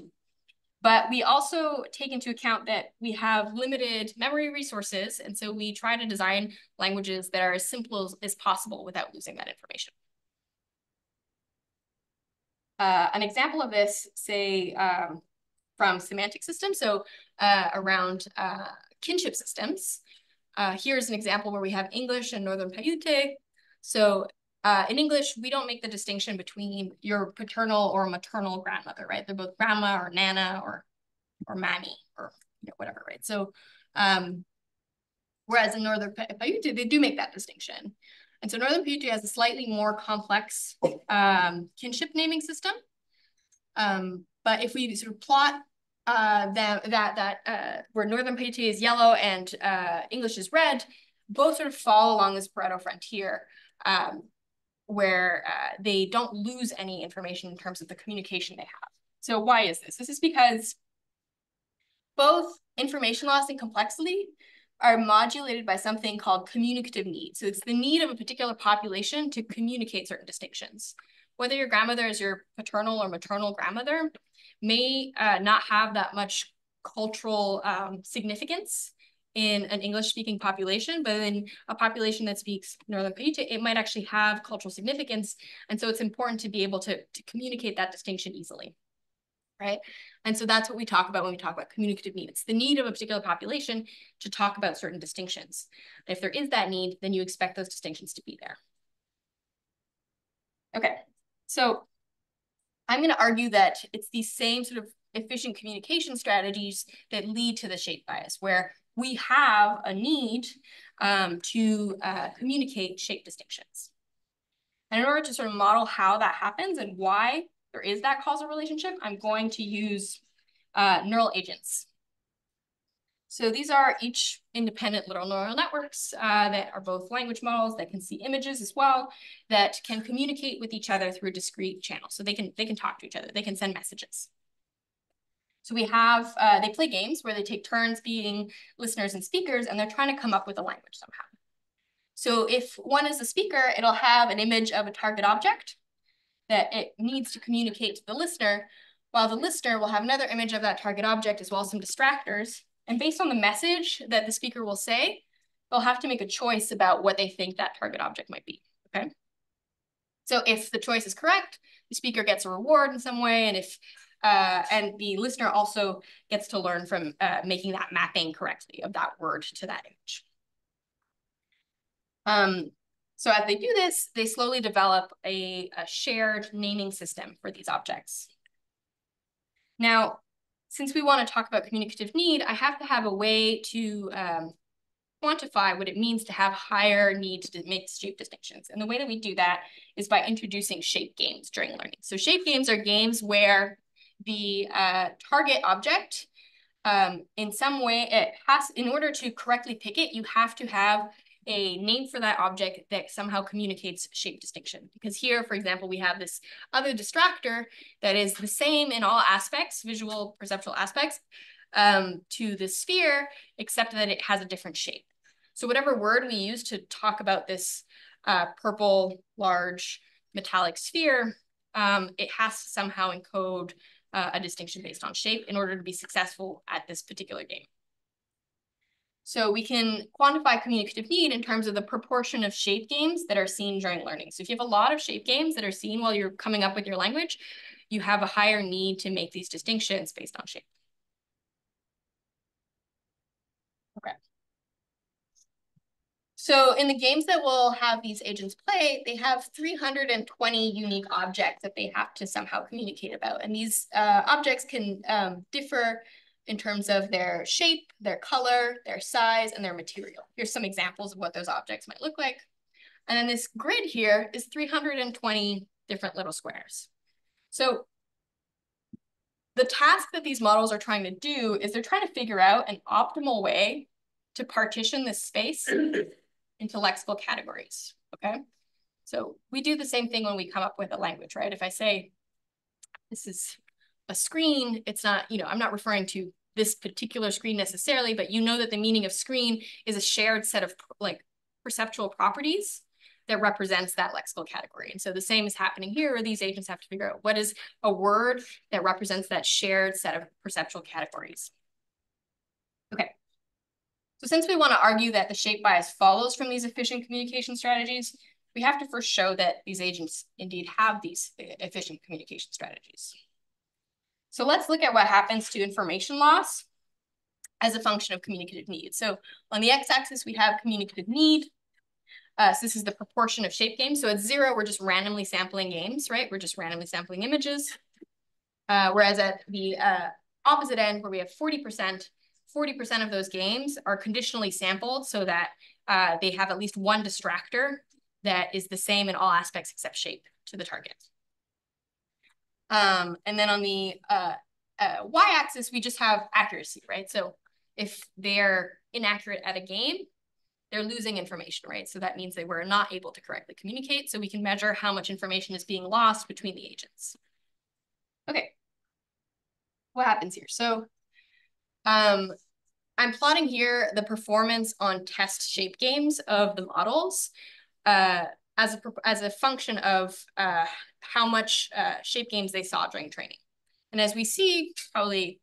But we also take into account that we have limited memory resources, and so we try to design languages that are as simple as possible without losing that information. An example of this, say, from semantic systems, so around kinship systems. Here's an example where we have English and Northern Paiute. So in English, we don't make the distinction between your paternal or maternal grandmother, right? They're both grandma or nana or mammy or whatever, right? So whereas in Northern Paiute, they do make that distinction. And so Northern Paiute has a slightly more complex kinship naming system. But if we sort of plot where Northern Paiute is yellow and English is red, both sort of fall along this Pareto frontier where they don't lose any information in terms of the communication they have. So why is this? This is because both information loss and complexity are modulated by something called communicative need. So it's the need of a particular population to communicate certain distinctions. Whether your grandmother is your paternal or maternal grandmother may not have that much cultural significance in an English-speaking population, but in a population that speaks Northern Paiute, it might actually have cultural significance. And so it's important to be able to communicate that distinction easily, right? And so that's what we talk about when we talk about communicative need. It's the need of a particular population to talk about certain distinctions. And if there is that need, then you expect those distinctions to be there. Okay, so I'm going to argue that it's these same sort of efficient communication strategies that lead to the shape bias, where we have a need to communicate shape distinctions. And in order to sort of model how that happens and why there is that causal relationship, I'm going to use neural agents. So these are each independent little neural networks that are both language models that can see images as well, that can communicate with each other through discrete channels. So they can talk to each other, they can send messages. So we have, they play games where they take turns being listeners and speakers, and they're trying to come up with a language somehow. So if one is a speaker, it'll have an image of a target object that it needs to communicate to the listener, while the listener will have another image of that target object as well as some distractors. And based on the message that the speaker will say, they'll have to make a choice about what they think that target object might be, okay? So if the choice is correct, the speaker gets a reward in some way, and if and the listener also gets to learn from making that mapping correctly of that word to that image. So as they do this, they slowly develop a shared naming system for these objects. Now, since we want to talk about communicative need, I have to have a way to quantify what it means to have higher need to make shape distinctions. And the way that we do that is by introducing shape games during learning. So shape games are games where the target object, in some way, it has, in order to correctly pick it, you have to have a name for that object that somehow communicates shape distinction. Because here, for example, we have this other distractor that is the same in all aspects, visual, perceptual aspects, to the sphere, except that it has a different shape. So whatever word we use to talk about this purple, large, metallic sphere, it has to somehow encode a distinction based on shape in order to be successful at this particular game. So we can quantify communicative need in terms of the proportion of shape games that are seen during learning. So if you have a lot of shape games that are seen while you're coming up with your language, you have a higher need to make these distinctions based on shape. Okay. So in the games that will have these agents play, they have 320 unique objects that they have to somehow communicate about. And these objects can differ in terms of their shape, their color, their size, and their material. Here's some examples of what those objects might look like. And then this grid here is 320 different little squares. So the task that these models are trying to do is they're trying to figure out an optimal way to partition this space into lexical categories, okay? So we do the same thing when we come up with a language, right? If I say, this is a screen, it's not, I'm not referring to this particular screen necessarily, but you know that the meaning of screen is a shared set of like perceptual properties that represents that lexical category. And so the same is happening here, where these agents have to figure out what is a word that represents that shared set of perceptual categories. Okay. So since we want to argue that the shape bias follows from these efficient communication strategies, we have to first show that these agents indeed have these efficient communication strategies. So let's look at what happens to information loss as a function of communicative need. So on the x-axis, we have communicative need. So this is the proportion of shape games. So at 0, we're just randomly sampling games, right? We're just randomly sampling images. Whereas at the opposite end, where we have 40% of those games are conditionally sampled so that they have at least one distractor that is the same in all aspects except shape to the target. And then on the y-axis, we just have accuracy, right? So if they're inaccurate at a game, they're losing information, right? So that means they were not able to correctly communicate. So we can measure how much information is being lost between the agents. Okay, what happens here? So I'm plotting here the performance on test shape games of the models as a function of how much shape games they saw during training. And as we see, probably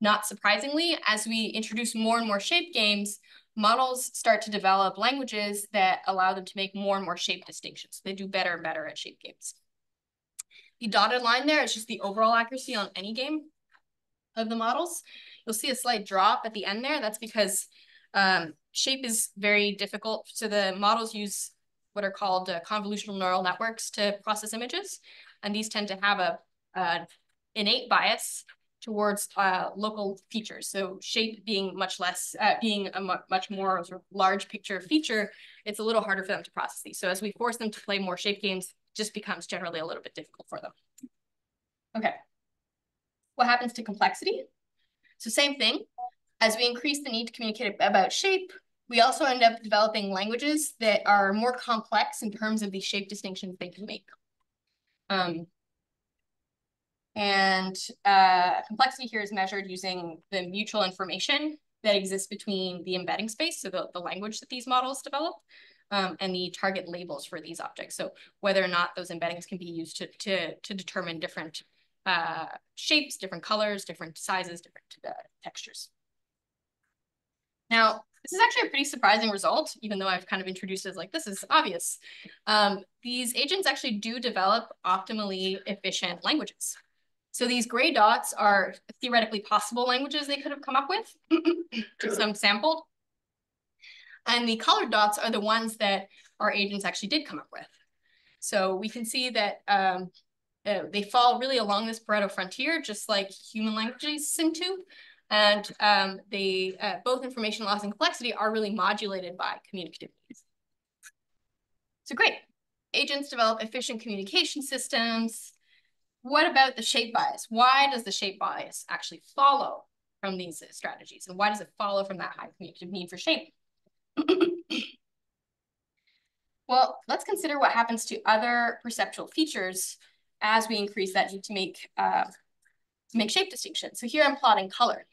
not surprisingly, as we introduce more and more shape games, models start to develop languages that allow them to make more and more shape distinctions. They do better and better at shape games. The dotted line there is just the overall accuracy on any game of the models. You'll see a slight drop at the end there. That's because shape is very difficult. So the models use what are called convolutional neural networks to process images. And these tend to have an innate bias towards local features. So shape being much less, being a much more sort of large picture feature, it's a little harder for them to process these. So as we force them to play more shape games, it just becomes generally a little bit difficult for them. Okay. What happens to complexity? So same thing. As we increase the need to communicate about shape, we also end up developing languages that are more complex in terms of the shape distinctions they can make. Complexity here is measured using the mutual information that exists between the embedding space, so the language that these models develop, and the target labels for these objects. So whether or not those embeddings can be used to determine different shapes, different colors, different sizes, different textures. Now, this is actually a pretty surprising result, even though I've kind of introduced it as like, this is obvious. These agents actually do develop optimally efficient languages. So these gray dots are theoretically possible languages they could have come up with, some sampled. And the colored dots are the ones that our agents actually did come up with. So we can see that they fall really along this Pareto frontier, just like human languages seem to. And both information loss and complexity are really modulated by communicative needs. So great. Agents develop efficient communication systems. What about the shape bias? Why does the shape bias actually follow from these strategies? And why does it follow from that high communicative need for shape? Well, let's consider what happens to other perceptual features as we increase that need to make shape distinction. So here I'm plotting color.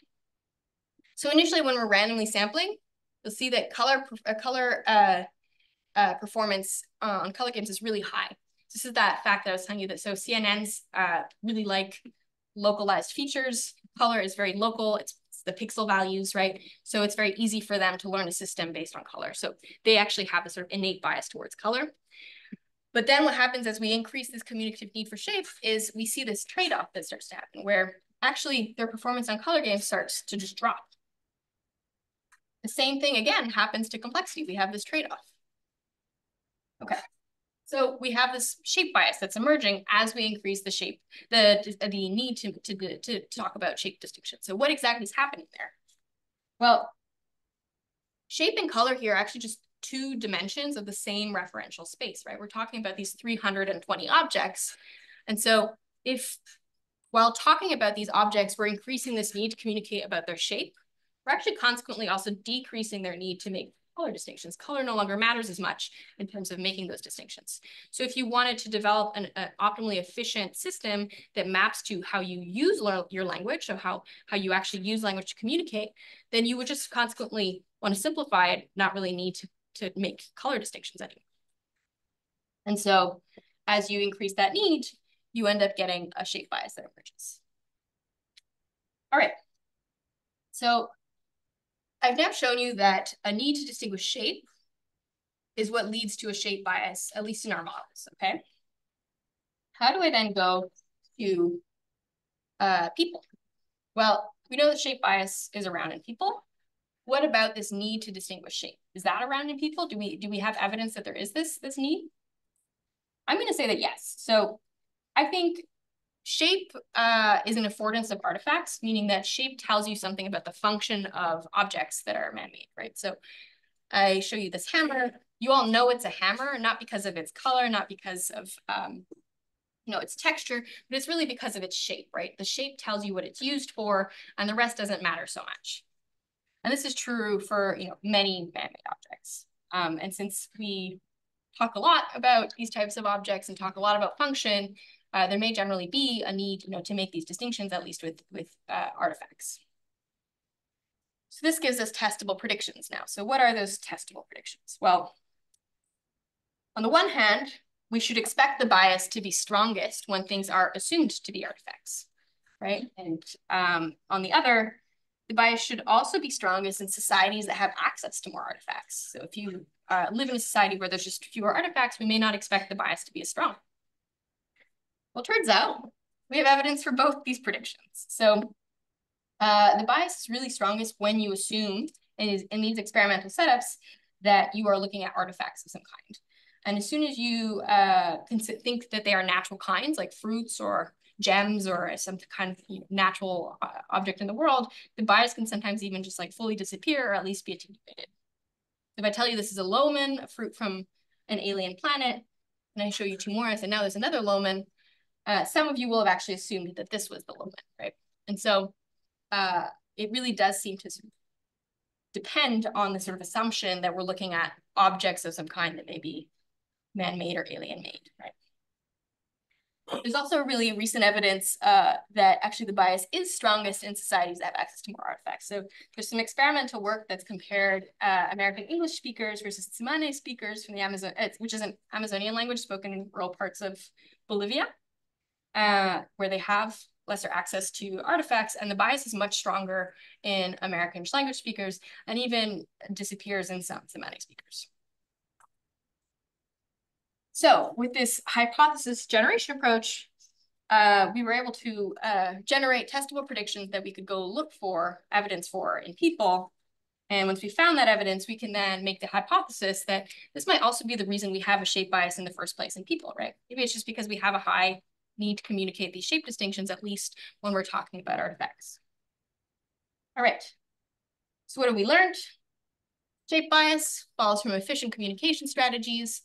So initially when we're randomly sampling, you'll see that color performance on color games is really high. This is that fact that I was telling you that so CNNs really like localized features. Color is very local. It's the pixel values, right? So it's very easy for them to learn a system based on color. So they actually have a sort of innate bias towards color. But then what happens as we increase this communicative need for shape is we see this trade-off that starts to happen where actually their performance on color games starts to just drop. The same thing again happens to complexity. We have this trade-off. Okay. So we have this shape bias that's emerging as we increase the shape, the need to talk about shape distinction. So what exactly is happening there? Well, shape and color here are actually just two dimensions of the same referential space, right? We're talking about these 320 objects. And so if while talking about these objects, we're increasing this need to communicate about their shape, we're actually consequently also decreasing their need to make color distinctions. Color no longer matters as much in terms of making those distinctions. So if you wanted to develop an optimally efficient system that maps to how you use your language, so how you actually use language to communicate, then you would just consequently want to simplify it, not really need to make color distinctions anymore. And so as you increase that need, you end up getting a shape bias that emerges. All right. So I've now shown you that a need to distinguish shape is what leads to a shape bias, at least in our models, okay? How do I then go to people? Well, we know that shape bias is around in people. What about this need to distinguish shape? Is that around in people? Do we have evidence that there is this need? I'm going to say that yes. So I think shape is an affordance of artifacts, meaning that shape tells you something about the function of objects that are man-made, right? So I show you this hammer. You all know it's a hammer, not because of its color, not because of its texture, but it's really because of its shape, right? The shape tells you what it's used for, and the rest doesn't matter so much. And this is true for many man-made objects. And since we talk a lot about these types of objects and talk a lot about function, there may generally be a need to make these distinctions, at least with artifacts. So this gives us testable predictions now. So what are those testable predictions? Well, on the one hand, we should expect the bias to be strongest when things are assumed to be artifacts, right? And on the other, the bias should also be strongest in societies that have access to more artifacts. So if you live in a society where there's just fewer artifacts, we may not expect the bias to be as strong. Well, it turns out we have evidence for both these predictions. So the bias is really strongest when you assume in these experimental setups that you are looking at artifacts of some kind. And as soon as you think that they are natural kinds, like fruits or gems or some kind of natural object in the world, the bias can sometimes even just like fully disappear or at least be attenuated. If I tell you this is a loman, a fruit from an alien planet, and I show you two more, I say now there's another loman, some of you will have actually assumed that this was the loman, right? And so it really does seem to depend on the sort of assumption that we're looking at objects of some kind that may be man-made or alien-made, right? There's also really recent evidence that actually the bias is strongest in societies that have access to more artifacts. So there's some experimental work that's compared American English speakers versus Tsimane speakers from the Amazon, which is an Amazonian language spoken in rural parts of Bolivia, where they have lesser access to artifacts, and the bias is much stronger in American English language speakers and even disappears in some Tsimane speakers. So with this hypothesis generation approach, we were able to generate testable predictions that we could go look for evidence for in people. And once we found that evidence, we can then make the hypothesis that this might also be the reason we have a shape bias in the first place in people, right? Maybe it's just because we have a high need to communicate these shape distinctions, at least when we're talking about artifacts. All right, so what have we learned? Shape bias follows from efficient communication strategies.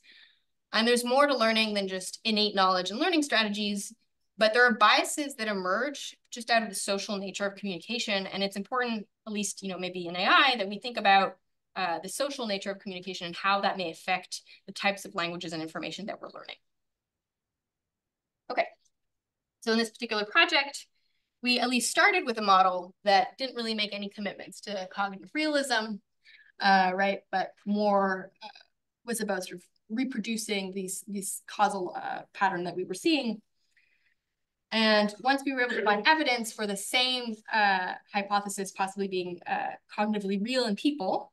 And there's more to learning than just innate knowledge and learning strategies, but there are biases that emerge just out of the social nature of communication. And it's important, at least, maybe in AI, that we think about the social nature of communication and how that may affect the types of languages and information that we're learning. Okay, so in this particular project, we at least started with a model that didn't really make any commitments to cognitive realism, right? But more was about sort of reproducing these causal pattern that we were seeing. And once we were able to find evidence for the same hypothesis possibly being cognitively real in people,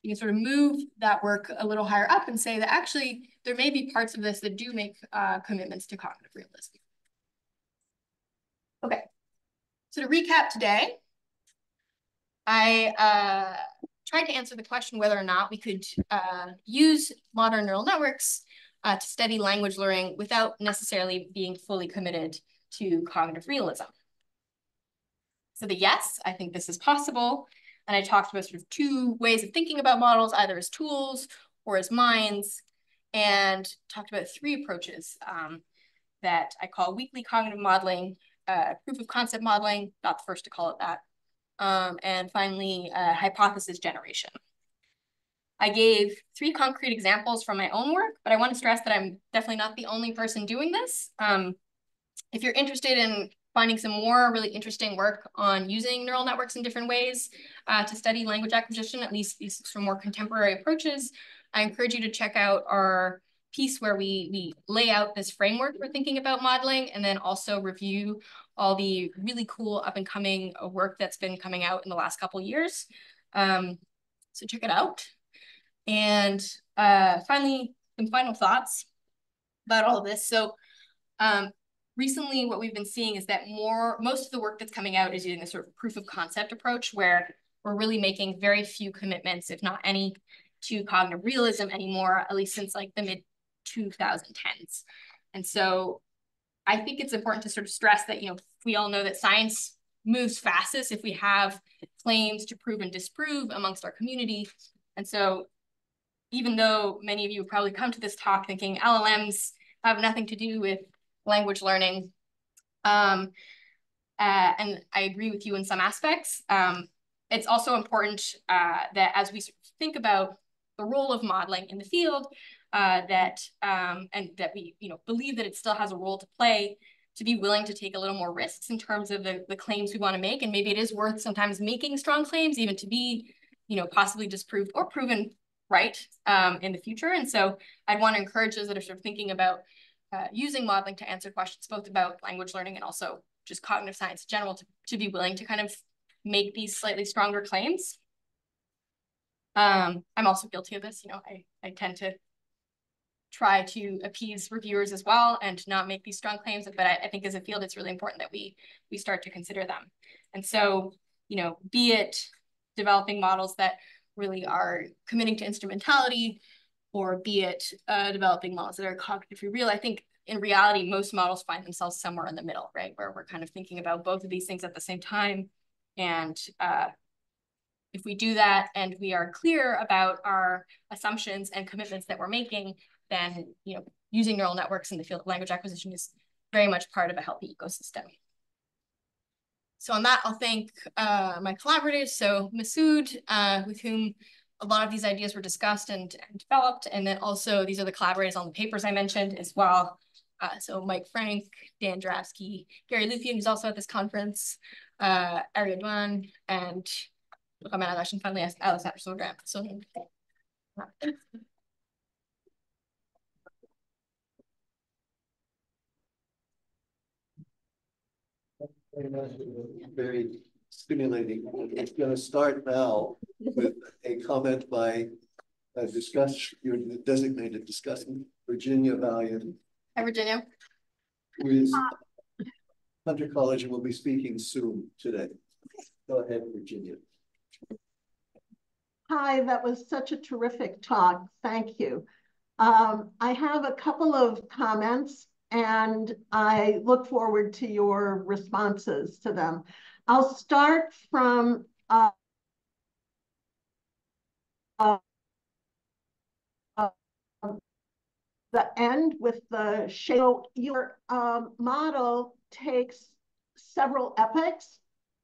you can sort of move that work a little higher up and say that actually there may be parts of this that do make commitments to cognitive realism. Okay, so to recap today, I tried to answer the question whether or not we could use modern neural networks to study language learning without necessarily being fully committed to cognitive realism. So the yes, I think this is possible. And I talked about sort of two ways of thinking about models, either as tools or as minds, and talked about three approaches that I call weakly cognitive modeling, proof of concept modeling, not the first to call it that, and finally, hypothesis generation. I gave 3 concrete examples from my own work, but I want to stress that I'm definitely not the only person doing this. If you're interested in finding some more really interesting work on using neural networks in different ways to study language acquisition, at least these some more contemporary approaches, I encourage you to check out our piece where we lay out this framework for thinking about modeling, and then also review all the really cool up and coming work that's been coming out in the last couple of years. So check it out. And finally, some final thoughts about all of this. So recently, what we've been seeing is that most of the work that's coming out is using a sort of proof of concept approach, where we're really making very few commitments, if not any, to cognitive realism anymore, at least since like the mid-2010s. And so I think it's important to sort of stress that, we all know that science moves fastest if we have claims to prove and disprove amongst our community. And so even though many of you have probably come to this talk thinking LLMs have nothing to do with language learning, and I agree with you in some aspects, it's also important that as we think about the role of modeling in the field, and that we believe that it still has a role to play, to be willing to take a little more risks in terms of the claims we want to make. And maybe it is worth sometimes making strong claims, even to be possibly disproved or proven right in the future. And so I'd want to encourage those that are sort of thinking about using modeling to answer questions both about language learning and also just cognitive science in general to be willing to kind of make these slightly stronger claims. I'm also guilty of this. I tend to try to appease reviewers as well and to not make these strong claims, but I think as a field, it's really important that we start to consider them. And so, be it developing models that really are committing to instrumentality, or be it developing models that are cognitively real, I think in reality, most models find themselves somewhere in the middle, right? Where we're kind of thinking about both of these things at the same time. And if we do that and we are clear about our assumptions and commitments that we're making, then using neural networks in the field of language acquisition is very much part of a healthy ecosystem. So on that, I'll thank my collaborators. So Masood, with whom a lot of these ideas were discussed and developed, and then also these are the collaborators on the papers I mentioned as well. So Mike Frank, Dan Drabsky, Gary Lupian, who's also at this conference, Arya Dwan, and finally Alice Apter. So very stimulating. It's going to start now with a comment by your designated discussant, Virginia Valiant. Hi, Virginia. Who is Hunter College and will be speaking soon today. Go ahead, Virginia. Hi, that was such a terrific talk. Thank you. I have a couple of comments and I look forward to your responses to them. I'll start from the end with the shape. So your model takes several epochs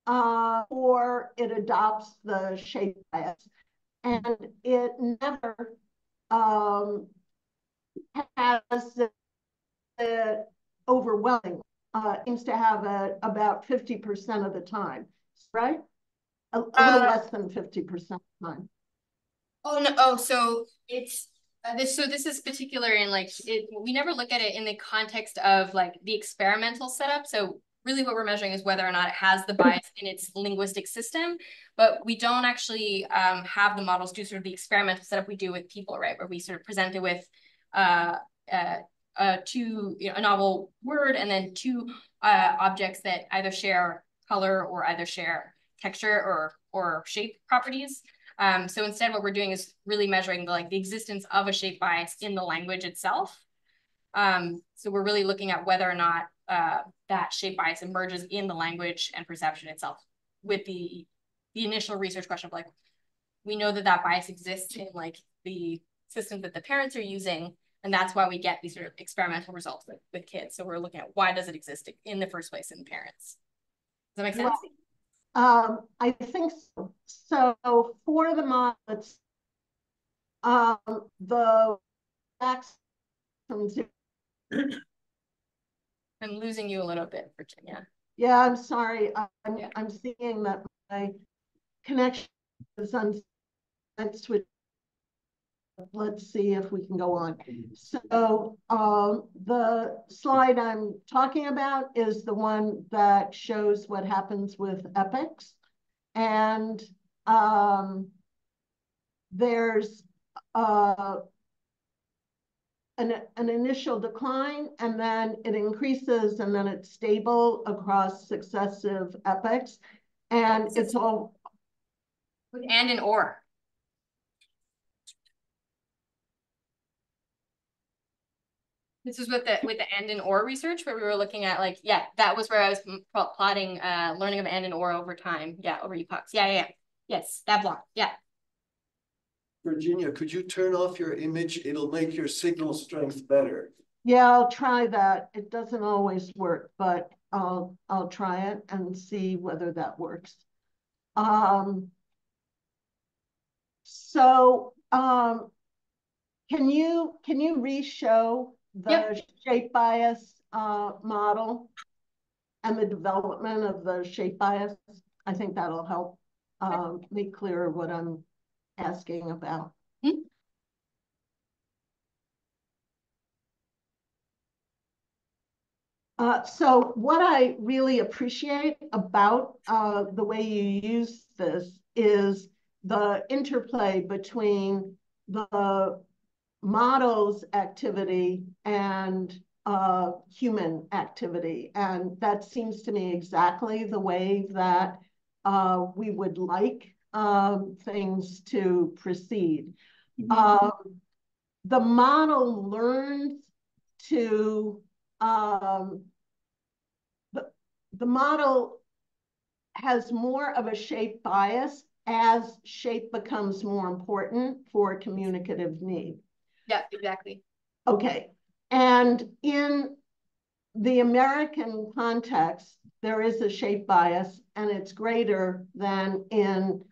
or it adopts the shape bias, and it never has the overwhelming. Seems to have about 50% of the time, right? A little less than 50% of the time. Oh no! Oh, so it's this is particular in we never look at it in the context of like the experimental setup. So really what we're measuring is whether or not it has the bias in its linguistic system, but we don't actually have the models do sort of the experimental setup we do with people, right? Where we sort of present it with a novel word and then 2 objects that either share color or either share texture or shape properties. So instead what we're doing is really measuring the existence of a shape bias in the language itself. So we're really looking at whether or not that shape bias emerges in the language and perception itself, with the initial research question of we know that bias exists in the system that the parents are using, and that's why we get these sort of experimental results with kids. So we're looking at why does it exist in the first place in parents. Does that make sense? Well, I think so. So for the model, The facts from I'm losing you a little bit, Virginia. Yeah, I'm sorry. Yeah. I'm seeing that my connection is on switch. Let's see if we can go on. So the slide I'm talking about is the one that shows what happens with epics. And there's an initial decline, and then it increases, and then it's stable across successive epochs. And it's all with and or. This is with the and or research where we were looking at like, yeah, that was where I was plotting learning of and or over time. Yeah, over epochs. Yeah. Yes, that block. Yeah. Virginia, could you turn off your image? It'll make your signal strength better. Yeah, I'll try that. It doesn't always work, but I'll try it and see whether that works. Can you re-show the shape bias model and the development of the shape bias? I think that'll help make clearer what I'm asking about. Mm-hmm. So what I really appreciate about the way you use this is the interplay between the model's activity and human activity. And that seems to me exactly the way that we would like things to proceed. Mm-hmm. The model learns to the model has more of a shape bias as shape becomes more important for communicative need. Yeah, exactly. Okay. And in the American context, there is a shape bias, and it's greater than in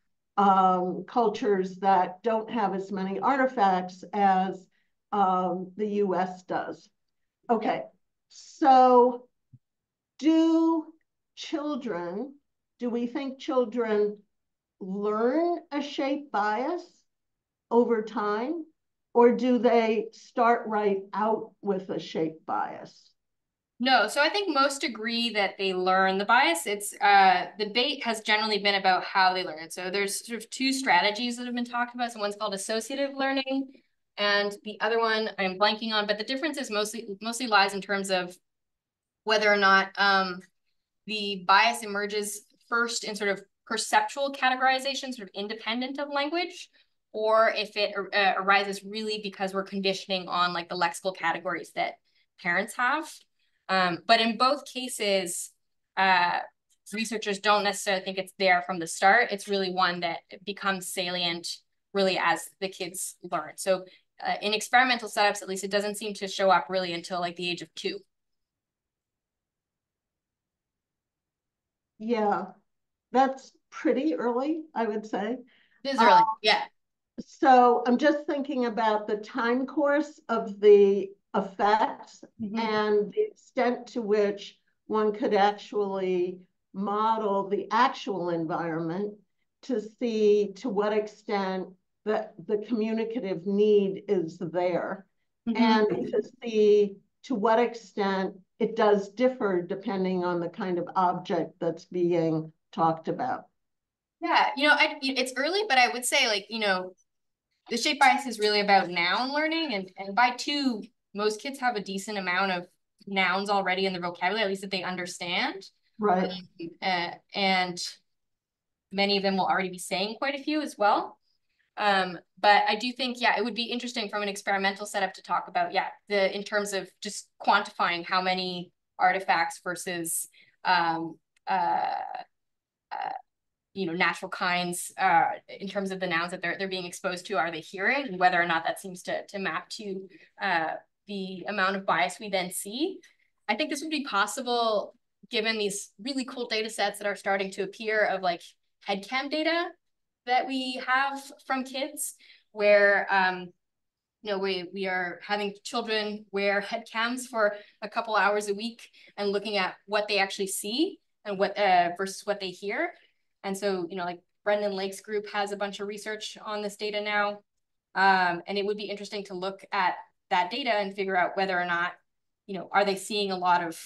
cultures that don't have as many artifacts as the US does. Okay. So do we think children learn a shape bias over time, or do they start right out with a shape bias? No, so I think most agree that they learn the bias. It's debate has generally been about how they learn it. So there's sort of two strategies that have been talked about. So one's called associative learning, and the other one I'm blanking on, but the difference is mostly lies in terms of whether or not the bias emerges first in sort of perceptual categorization, sort of independent of language, or if it arises really because we're conditioning on like the lexical categories that parents have. But in both cases, researchers don't necessarily think it's there from the start. It's really one that becomes salient really as the kids learn. So in experimental setups, at least, it doesn't seem to show up really until like the age of 2. Yeah, that's pretty early, I would say. It is early, yeah. So I'm just thinking about the time course of the effects and the extent to which one could actually model the actual environment to see to what extent the communicative need is there, and to see to what extent it does differ depending on the kind of object that's being talked about. Yeah, it's early, but I would say like, the shape bias is really about noun learning, and by 2, most kids have a decent amount of nouns already in their vocabulary, at least that they understand. Right. And many of them will already be saying quite a few as well. But I do think, yeah, it would be interesting from an experimental setup to talk about, yeah, in terms of just quantifying how many artifacts versus natural kinds in terms of the nouns that they're being exposed to, are they hearing, and whether or not that seems to map to the amount of bias we then see. I think this would be possible given these really cool data sets that are starting to appear of like headcam data that we have from kids, where we are having children wear head cams for a couple hours a week and looking at what they actually see and what versus what they hear. And so, like Brendan Lake's group has a bunch of research on this data now. And it would be interesting to look at that data and figure out whether or not, are they seeing a lot of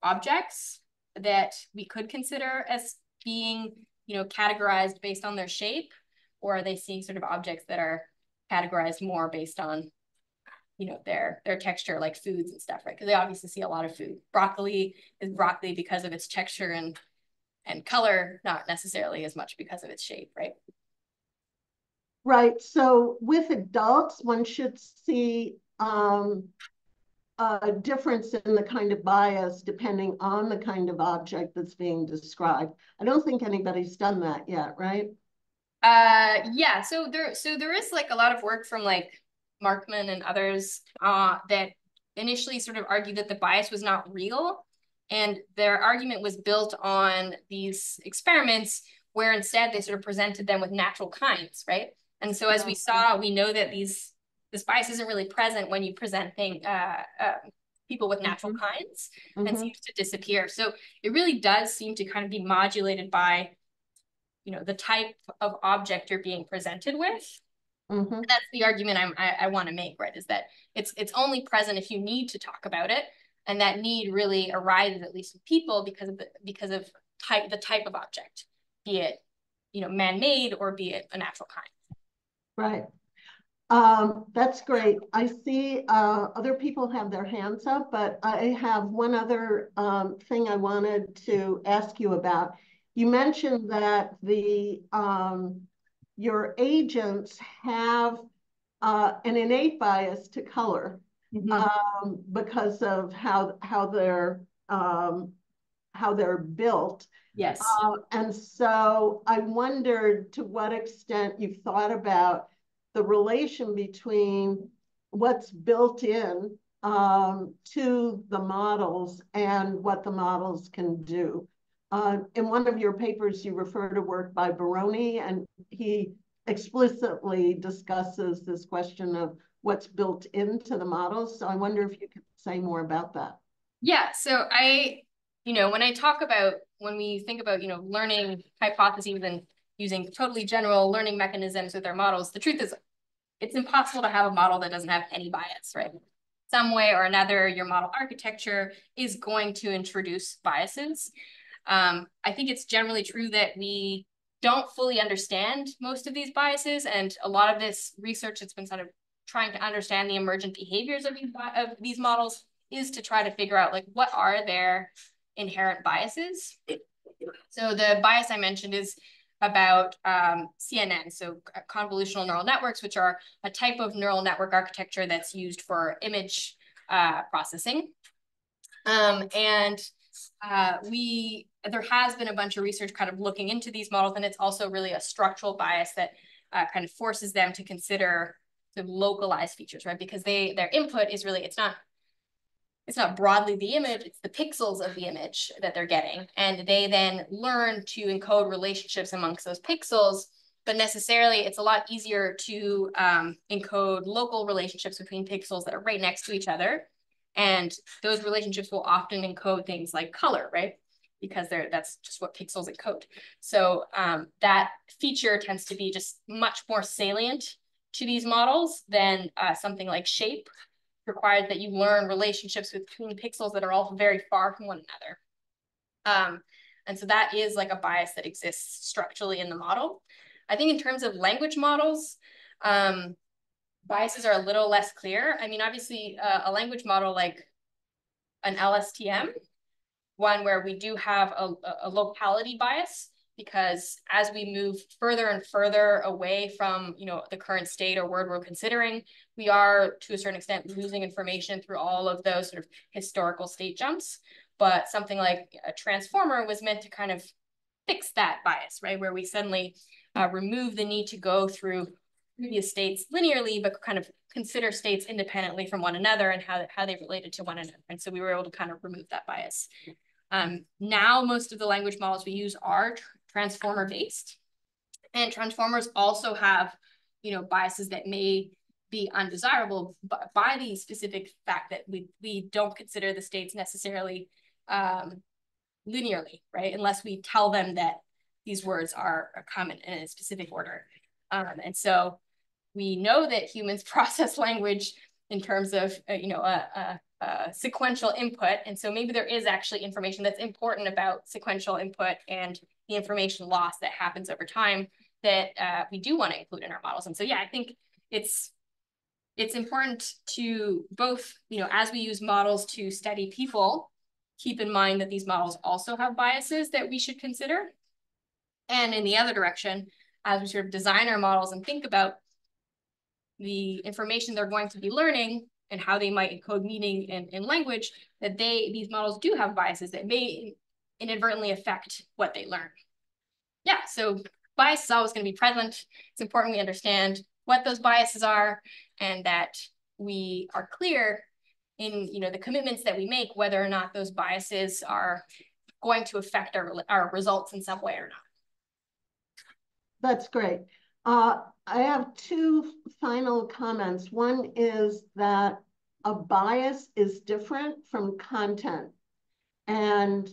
objects that we could consider as being, categorized based on their shape, or are they seeing sort of objects that are categorized more based on, their texture, like foods and stuff, right? Because they obviously see a lot of food. Broccoli is broccoli because of its texture and color, not necessarily as much because of its shape, right? Right. So with adults, one should see a difference in the kind of bias depending on the kind of object that's being described. I don't think anybody's done that yet, right? Yeah, so there is like a lot of work from like Markman and others that initially sort of argued that the bias was not real, and their argument was built on these experiments where instead they sort of presented them with natural kinds, right? And so as we saw, we know that this bias isn't really present when you present people with natural kinds and seems to disappear. So it really does seem to kind of be modulated by the type of object you're being presented with. That's the argument I want to make, right? Is that it's only present if you need to talk about it, and that need really arises at least with people because of the type of object, be it man-made or be it a natural kind. Right. That's great. I see other people have their hands up, but I have one other thing I wanted to ask you about. You mentioned that your agents have an innate bias to color because of how they're built. Yes. And so I wondered to what extent you've thought about the relation between what's built in to the models and what the models can do. In one of your papers, you refer to work by Baroni, and he explicitly discusses this question of what's built into the models. So I wonder if you could say more about that. Yeah, so when we think about, learning hypotheses and using totally general learning mechanisms with our models, the truth is it's impossible to have a model that doesn't have any bias, right? Some way or another, your model architecture is going to introduce biases. I think it's generally true that we don't fully understand most of these biases, and a lot of this research that's been sort of trying to understand the emergent behaviors of these models is to try to figure out like what are their inherent biases. So the bias I mentioned is about CNN, so convolutional neural networks, which are a type of neural network architecture that's used for image processing. There has been a bunch of research kind of looking into these models, and it's also really a structural bias that kind of forces them to consider the localized features, right? Because their input is really, it's not broadly the image, it's the pixels of the image that they're getting. And they then learn to encode relationships amongst those pixels, but necessarily it's a lot easier to encode local relationships between pixels that are right next to each other. And those relationships will often encode things like color, right? Because that's just what pixels encode. So that feature tends to be just much more salient to these models than something like shape, requires that you learn relationships between pixels that are all very far from one another. And so that is like a bias that exists structurally in the model. I think in terms of language models, biases are a little less clear. I mean, obviously a language model like an LSTM, one where we do have a locality bias, because as we move further and further away from the current state or word we're considering, we are to a certain extent losing information through all of those sort of historical state jumps. But something like a transformer was meant to kind of fix that bias, right? Where we suddenly remove the need to go through previous states linearly, but kind of consider states independently from one another and how they related to one another. And so we were able to kind of remove that bias. Now, most of the language models we use are transformer-based. And transformers also have biases that may be undesirable by the specific fact that we don't consider the states necessarily linearly, right? Unless we tell them that these words are common in a specific order. And so we know that humans process language in terms of, sequential input. And so maybe there is actually information that's important about sequential input and the information loss that happens over time that we do want to include in our models. And so, yeah, I think it's important to both, as we use models to study people, keep in mind that these models also have biases that we should consider. And in the other direction, as we sort of design our models and think about the information they're going to be learning and how they might encode meaning in language, that these models do have biases that may inadvertently affect what they learn. Yeah, so bias is always going to be present. It's important we understand what those biases are and that we are clear in the commitments that we make, whether or not those biases are going to affect our results in some way or not. That's great. I have two final comments. One is that a bias is different from content. And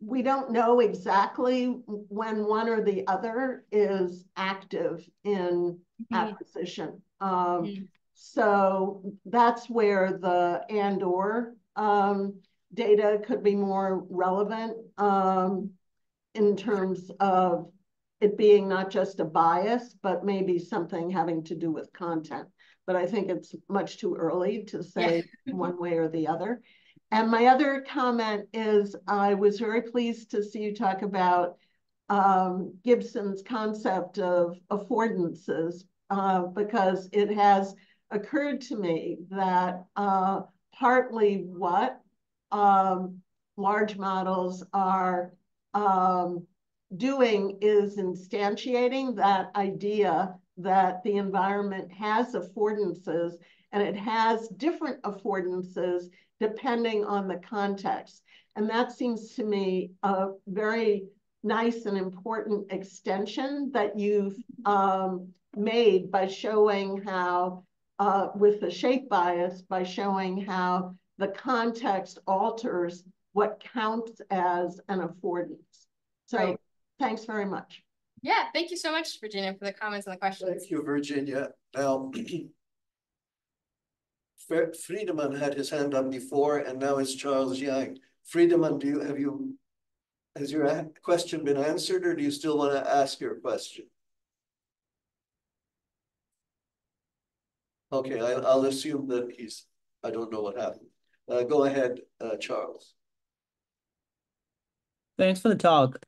we don't know exactly when one or the other is active in acquisition. So that's where the and/or data could be more relevant in terms of it being not just a bias, but maybe something having to do with content. But I think it's much too early to say one way or the other. And my other comment is I was very pleased to see you talk about Gibson's concept of affordances, because it has occurred to me that partly what large models are doing is instantiating that idea that the environment has affordances, and it has different affordances depending on the context. And that seems to me a very nice and important extension that you've made by showing how, with the shape bias, by showing how the context alters what counts as an affordance. So right. Thanks very much. Yeah, thank you so much, Virginia, for the comments and the questions. Thank you, Virginia. Now, Friedemann had his hand up before, and now it's Charles Yang. Friedemann, has your question been answered, or do you still want to ask your question? Okay, I'll assume that I don't know what happened. Go ahead, Charles. Thanks for the talk.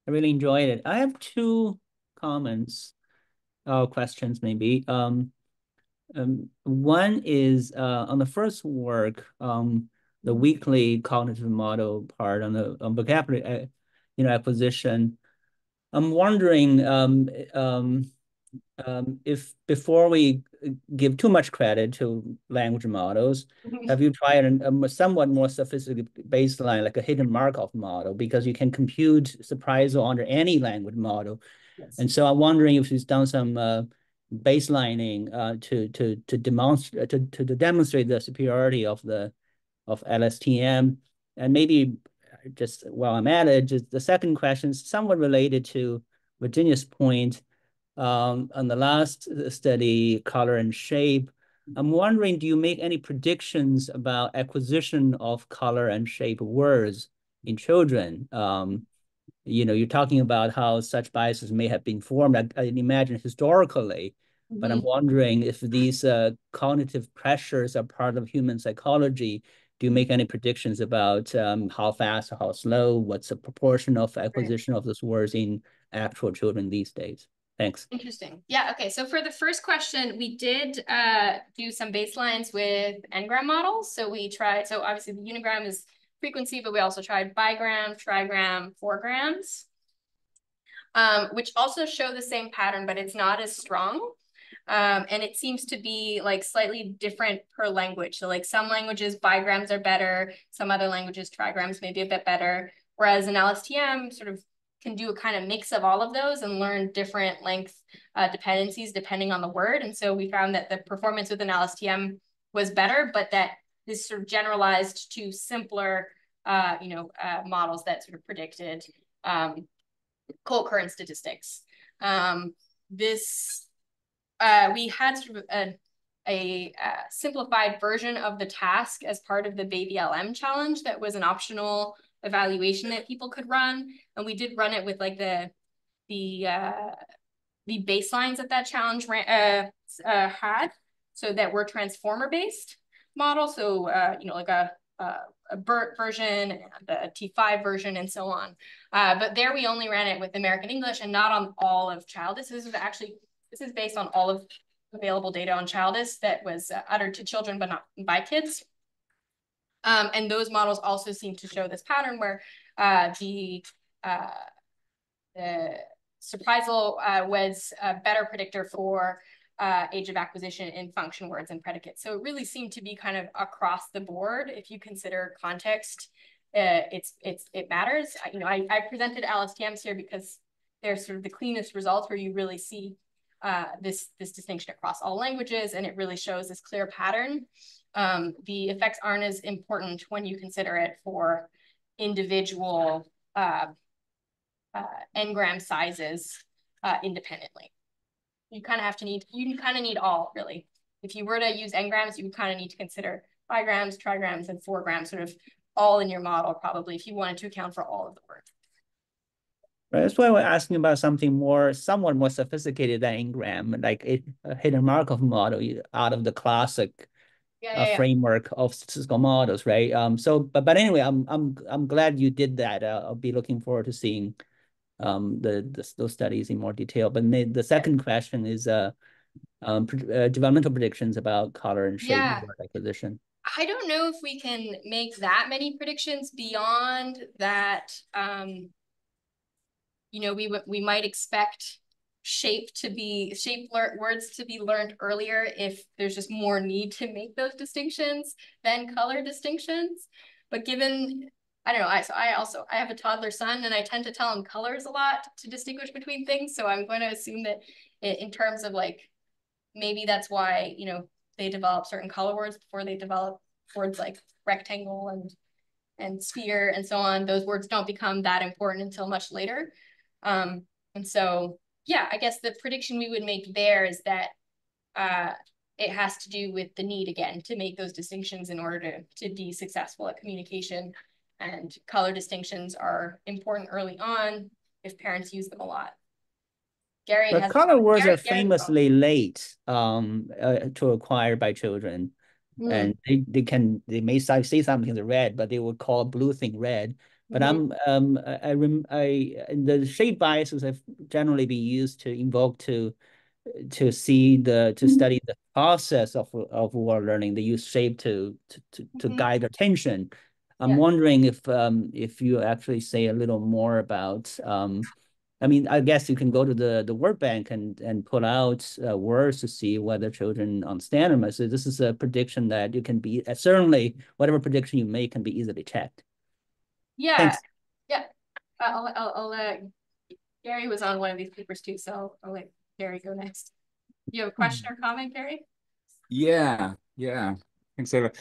I really enjoyed it. I have two comments, questions maybe. One is on the first work, the weekly cognitive model part on the vocabulary, acquisition. I'm wondering if before we give too much credit to language models, have you tried a somewhat more sophisticated baseline, like a hidden Markov model, because you can compute surprisal under any language model. Yes. And so I'm wondering if you've done some baselining to demonstrate the superiority of LSTM. And maybe just while I'm at it, just the second question is somewhat related to Virginia's point. On the last study, color and shape, I'm wondering, do you make any predictions about acquisition of color and shape words in children? You're talking about how such biases may have been formed, I imagine historically, but I'm wondering if these cognitive pressures are part of human psychology. Do you make any predictions about how fast or how slow, what's the proportion of acquisition of those words in actual children these days? Thanks. Interesting. Yeah, okay. So for the first question, we did do some baselines with n-gram models. So we tried, so obviously the unigram is frequency, but we also tried bigram, trigram, 4 grams, which also show the same pattern, but it's not as strong. And it seems to be like slightly different per language. So like some languages, bigrams are better. Some other languages, trigrams may be a bit better. Whereas in LSTM, sort of can do a kind of mix of all of those and learn different length dependencies depending on the word. And so we found that the performance with an LSTM was better, but that this sort of generalized to simpler models that sort of predicted co-occurrence statistics. We had sort of a simplified version of the task as part of the Baby LM challenge that was an optional evaluation that people could run. And we did run it with like the baselines that challenge had, so that were transformer based model. So like a BERT version and a T5 version and so on. But there we only ran it with American English and not on all of Childis. This is based on all of available data on Childis that was uttered to children but not by kids. And those models also seem to show this pattern where the surprisal was a better predictor for age of acquisition in function words and predicates. So it really seemed to be kind of across the board. If you consider context, it matters. I presented LSTMs here because they're sort of the cleanest results where you really see this distinction across all languages, and it really shows this clear pattern. The effects aren't as important when you consider it for individual n-gram sizes independently. You kind of need all, really. If you were to use n-grams, you would kind of need to consider bigrams, trigrams, and 4-grams sort of all in your model, probably, if you wanted to account for all of the words. Right, that's why we're asking about something somewhat more sophisticated than n-gram, like a hidden Markov model out of the classic framework of statistical models, right? But anyway, I'm glad you did that. I'll be looking forward to seeing those studies in more detail. But the second question is developmental predictions about color and shape of word acquisition. I don't know if we can make that many predictions beyond that. We might expect words to be learned earlier if there's just more need to make those distinctions than color distinctions. But given, I don't know, I have a toddler son and I tend to tell him colors a lot to distinguish between things. So I'm going to assume that in terms of like, maybe that's why, they develop certain color words before they develop words like rectangle and sphere and so on. Those words don't become that important until much later. And so, yeah, I guess the prediction we would make there is that it has to do with the need, again, to make those distinctions in order to be successful at communication. And color distinctions are important early on if parents use them a lot. But color words are famously late to acquire by children. And they may say something in the red, but they will call blue thing red. But the shape biases have generally been used to invoke to study the process of word learning. They use shape to guide attention. I'm wondering if you actually say a little more about I guess you can go to the word bank and pull out words to see whether children understand them. So this is a prediction that you can be certainly whatever prediction you make can be easily checked. Yeah. Thanks. Yeah. I'll let Gary was on one of these papers too, so I'll let Gary go next. You have a question or comment, Gary? Yeah. Thanks, Ava.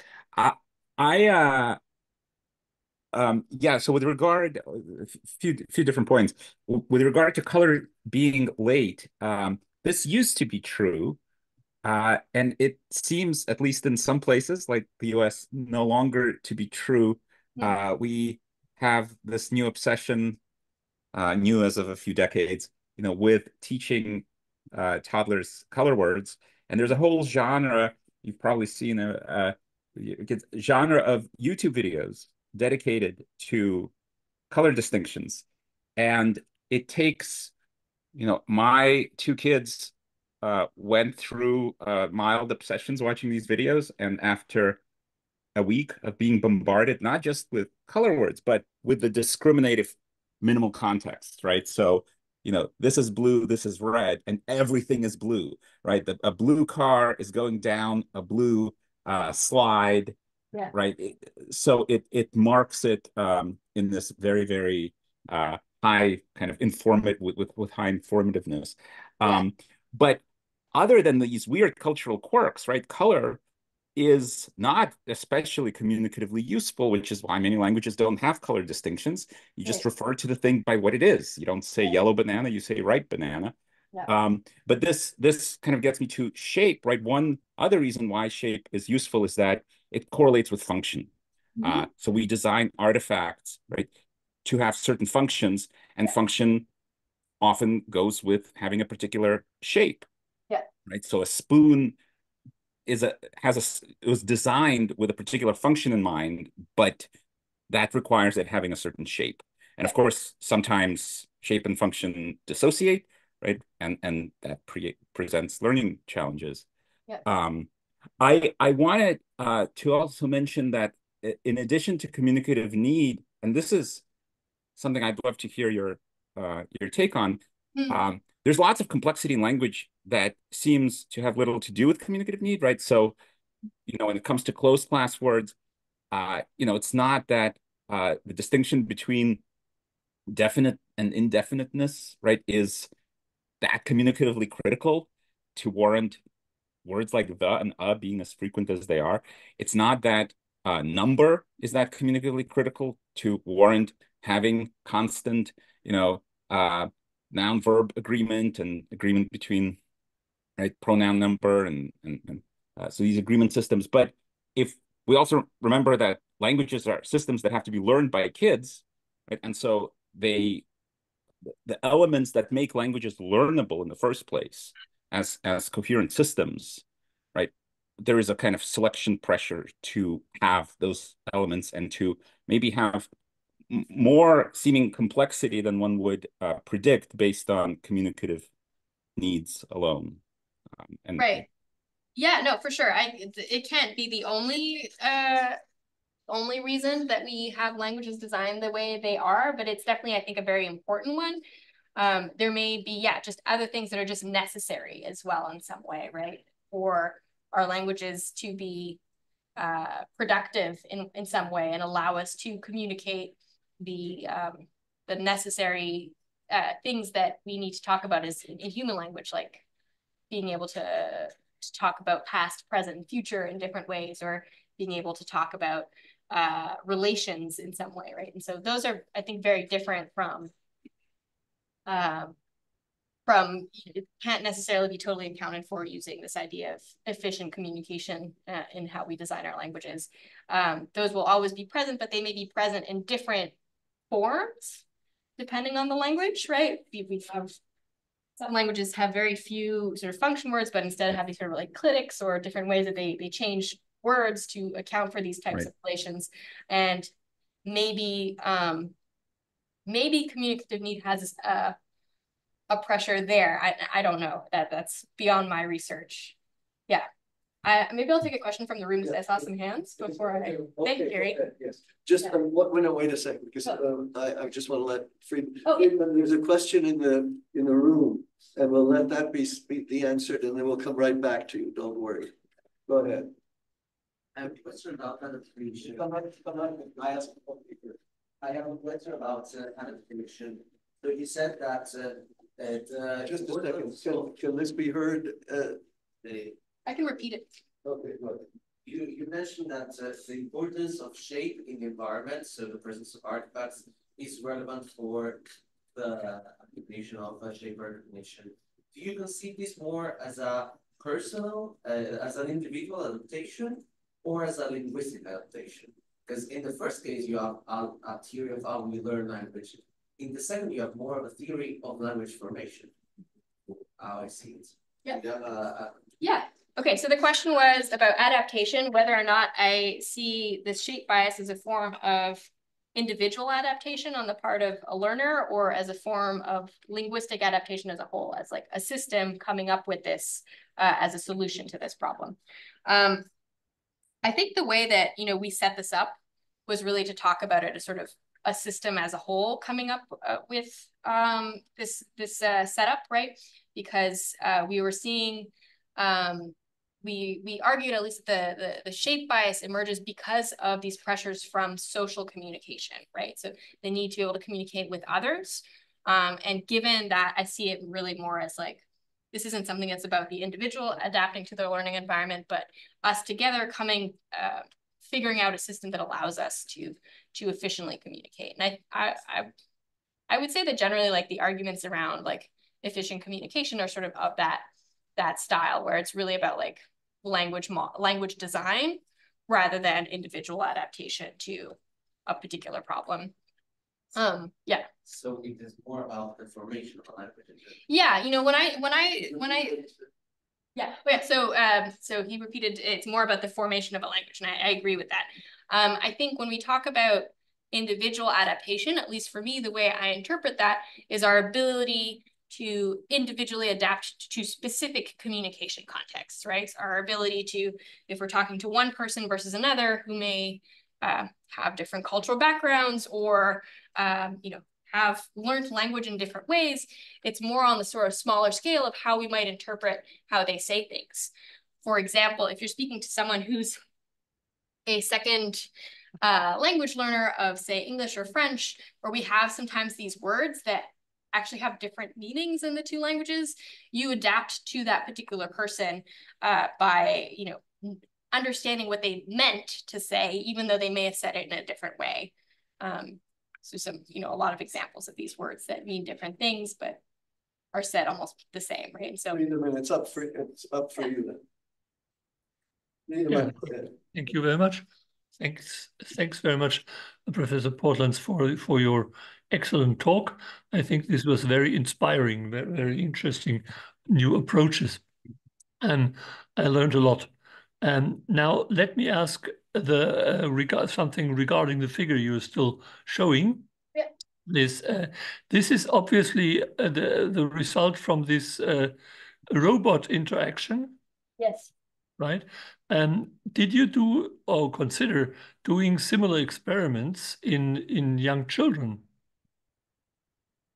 So with regard, a few different points. With regard to color being late, this used to be true, and it seems, at least in some places like the US, no longer to be true. We have this new obsession, new as of a few decades, with teaching toddlers color words, and there's a whole genre. You've probably seen a genre of YouTube videos dedicated to color distinctions. And it takes, my two kids went through mild obsessions watching these videos. And after a week of being bombarded, not just with color words, but with the discriminative minimal context, right? So, this is blue, this is red, and everything is blue, right? A blue car is going down a blue slide. Right. So it marks it in this very, very high kind of with high informativeness. But other than these weird cultural quirks, right? Color is not especially communicatively useful, which is why many languages don't have color distinctions. You just refer to the thing by what it is. You don't say yellow banana, you say ripe banana. But this kind of gets me to shape, right? One other reason why shape is useful is that it correlates with function. So we design artifacts, right, to have certain functions, and function often goes with having a particular shape. Right. So a spoon it was designed with a particular function in mind, but that requires it having a certain shape. And of course, sometimes shape and function dissociate, right? And that presents learning challenges. I wanted to also mention that in addition to communicative need, and this is something I'd love to hear your take on, there's lots of complexity in language that seems to have little to do with communicative need, right? So, when it comes to closed class words, it's not that the distinction between definite and indefiniteness, right, is that communicatively critical to warrant words like the and being as frequent as they are. It's not that number is that communicatively critical to warrant having constant, noun verb agreement and agreement between, right, pronoun number and so these agreement systems. But if we also remember that languages are systems that have to be learned by kids, right, and so the elements that make languages learnable in the first place as coherent systems, right, there is a kind of selection pressure to have those elements and to maybe have more seeming complexity than one would predict based on communicative needs alone. Right. Yeah, no, for sure. It can't be the only reason that we have languages designed the way they are, but it's definitely, I think, a very important one. There may be, just other things that are just necessary as well in some way, right? For our languages to be productive in some way and allow us to communicate the necessary things that we need to talk about in human language, like being able to talk about past, present, and future in different ways, or being able to talk about relations in some way, right? And so those are, I think, very different from it can't necessarily be totally accounted for using this idea of efficient communication in how we design our languages. Those will always be present, but they may be present in different forms depending on the language, right? We have some languages have very few sort of function words, but instead have these sort of like clitics or different ways that they change words to account for these types of relations. And maybe communicative need has a pressure there. I don't know. That's beyond my research. Yeah. Maybe I'll take a question from the room because I saw some hands before I. Thank you, Gary. Yes. Just wait a second, because I just want to let Friedman. Friedman, there's a question in the room, and we'll let that be answered, and then we'll come right back to you. Don't worry. Go ahead. I have a question about identification. I have a question about identification. So you said that just a second. Can this be heard? I can repeat it. Okay, good. You mentioned that the importance of shape in the environment, so the presence of artifacts, is relevant for the application of shape recognition. Do you conceive this more as a personal, as an individual adaptation, or as a linguistic adaptation? Because in the first case, you have a theory of how we learn language. In the second, you have more of a theory of language formation. How I see it. Yeah. Okay, so the question was about adaptation, whether or not I see this shape bias as a form of individual adaptation on the part of a learner, or as a form of linguistic adaptation as a whole, as like a system coming up with this as a solution to this problem. I think the way that, we set this up was really to talk about it as sort of a system as a whole coming up with this setup, right? Because we were seeing we argued at least the shape bias emerges because of these pressures from social communication, right? So the need to be able to communicate with others. And given that, I see it really more as like, this isn't something that's about the individual adapting to their learning environment, but us together figuring out a system that allows us to efficiently communicate. And I would say that generally, like, the arguments around like efficient communication are sort of that style, where it's really about like language design rather than individual adaptation to a particular problem. Yeah. So it is more about the formation of a language. Yeah, you know, when I yeah. So he repeated, it's more about the formation of a language, and I agree with that. I think when we talk about individual adaptation, at least for me, the way I interpret that is our ability to individually adapt to specific communication contexts, right? So our ability to, if we're talking to one person versus another who may have different cultural backgrounds or, you know, have learned language in different ways, it's more on the sort of smaller scale of how we might interpret how they say things. For example, if you're speaking to someone who's a second language learner of, say, English or French, where we have sometimes these words that actually have different meanings in the two languages, you adapt to that particular person by, you know, understanding what they meant to say, even though they may have said it in a different way. So some, you know, a lot of examples of these words that mean different things, but are said almost the same, right? And so Wait a minute, it's up for you then. Yeah. Thank you very much. Thanks very much, Professor Portelance, for your excellent talk. I think this was very inspiring, very interesting new approaches, and I learned a lot. Now let me ask something regarding the figure you're still showing. Yeah. This is obviously the result from this robot interaction. yes. Right? Did you do or consider doing similar experiments in young children?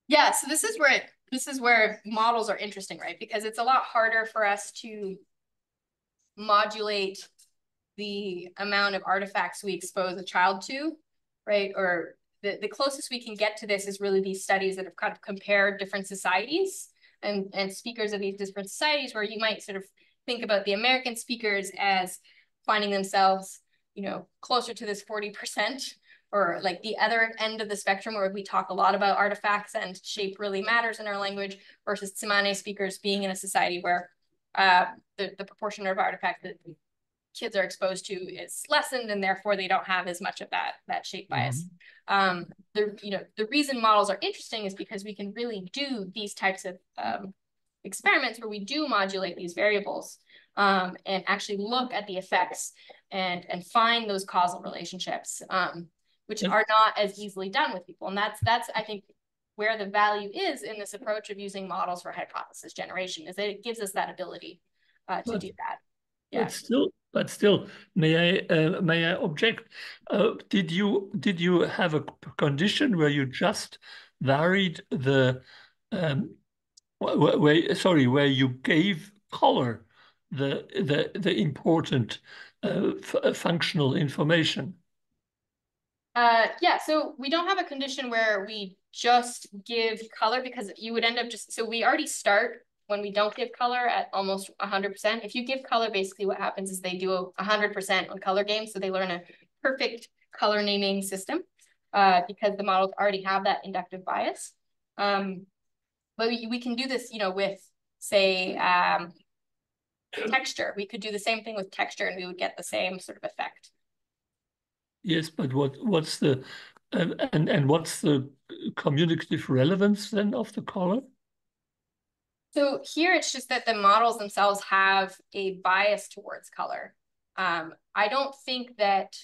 Yeah, so this is where models are interesting, right? Because it's a lot harder for us to modulate the amount of artifacts we expose a child to, right? Or the closest we can get to this is really these studies that have kind of compared different societies and speakers of these different societies, where you might sort of think about the American speakers as finding themselves, you know, closer to this 40%, or like the other end of the spectrum where we talk a lot about artifacts and shape really matters in our language, versus Tsimane speakers being in a society where the proportion of artifacts that kids are exposed to is lessened, and therefore they don't have as much of that shape bias. The reason models are interesting is because we can really do these types of experiments where we do modulate these variables and actually look at the effects and find those causal relationships, which are not as easily done with people. And that's I think where the value is in this approach of using models for hypothesis generation, is that it gives us that ability to do that. Yeah. But still, may I object? Did you have a condition where you just varied the where you gave color the important functional information? Yeah, so we don't have a condition where we just give color, because you would end up so we already start when we don't give color at almost 100%. If you give color, basically what happens is they do 100% on color games. So they learn a perfect color naming system because the models already have that inductive bias. But we can do this, you know, with, say, texture. We could do the same thing with texture and we would get the same sort of effect. Yes, but what's the and what's the communicative relevance then of the color? So here it's just that the models themselves have a bias towards color. I don't think that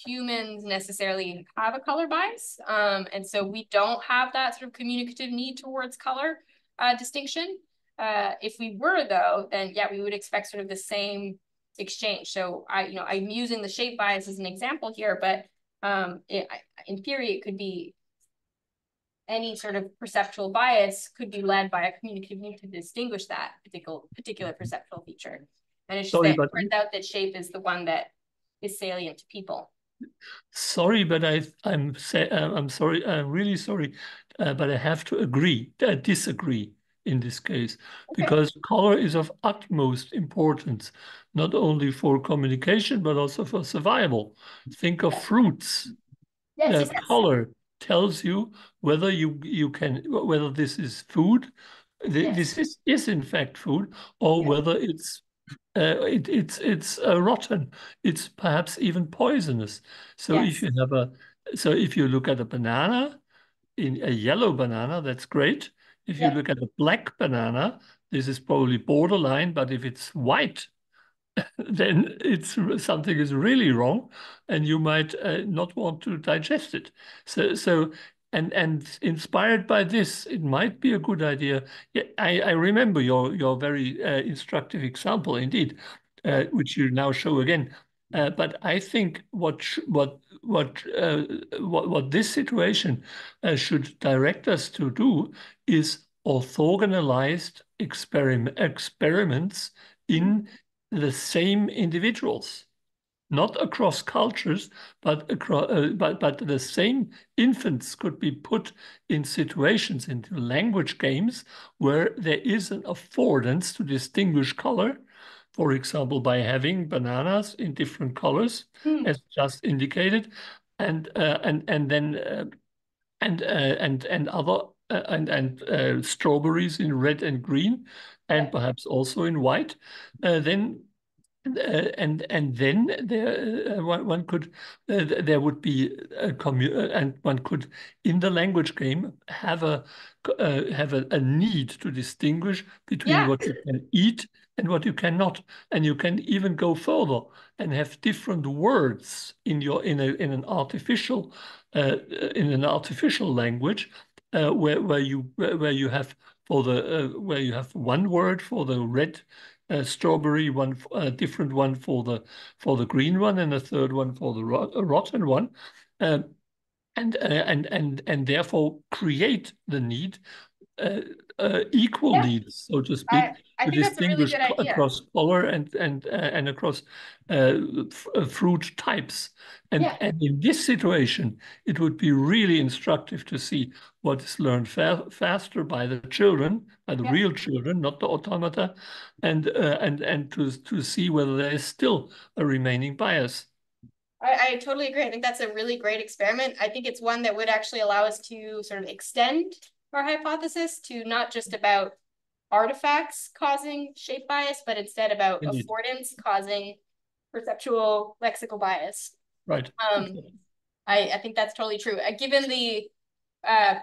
humans necessarily have a color bias. And so we don't have that sort of communicative need towards color distinction. If we were, though, then yeah, we would expect sort of the same exchange. So I'm using the shape bias as an example here, but in theory, it could be any sort of perceptual bias could be led by a communicative need to distinguish that particular perceptual feature. And it's just that it turns out that shape is the one that is salient to people. Sorry, but I'm sorry. I'm really sorry, but I have to disagree in this case, because color is of utmost importance, not only for communication but also for survival. Think of fruits. Yes, color tells you whether whether this is food, this is in fact food, or whether it's rotten. It's perhaps even poisonous. So if you have if you look at a banana, in a yellow banana, that's great. If you look at a black banana, this is probably borderline, but if it's white, then something is really wrong, and you might not want to digest it. And inspired by this, it might be a good idea. Yeah, I remember your very instructive example indeed, which you now show again. But I think what this situation should direct us to do is orthogonalized experiments in the same individuals, not across cultures, but across, but the same infants could be put in situations, into language games where there is an affordance to distinguish color, for example, by having bananas in different colors, as just indicated, and then strawberries in red and green, and perhaps also in white. Then there one could there would be a and one could in the language game have a need to distinguish between what you can eat and what you cannot, and you can even go further and have different words in an artificial language where you have where you have one word for the red strawberry, one different one for the green one, and a third one for the rotten one, and therefore create the need, equal needs, so to speak, I to think that's a really distinguish good idea. across color and across fruit types. And in this situation, it would be really instructive to see what is learned faster by the children, by the real children, not the automata, and to see whether there is still a remaining bias. I totally agree. I think that's a really great experiment. I think it's one that would actually allow us to sort of extend our hypothesis to not just about artifacts causing shape bias, but instead about affordance causing perceptual lexical bias. Right. I think that's totally true. Given the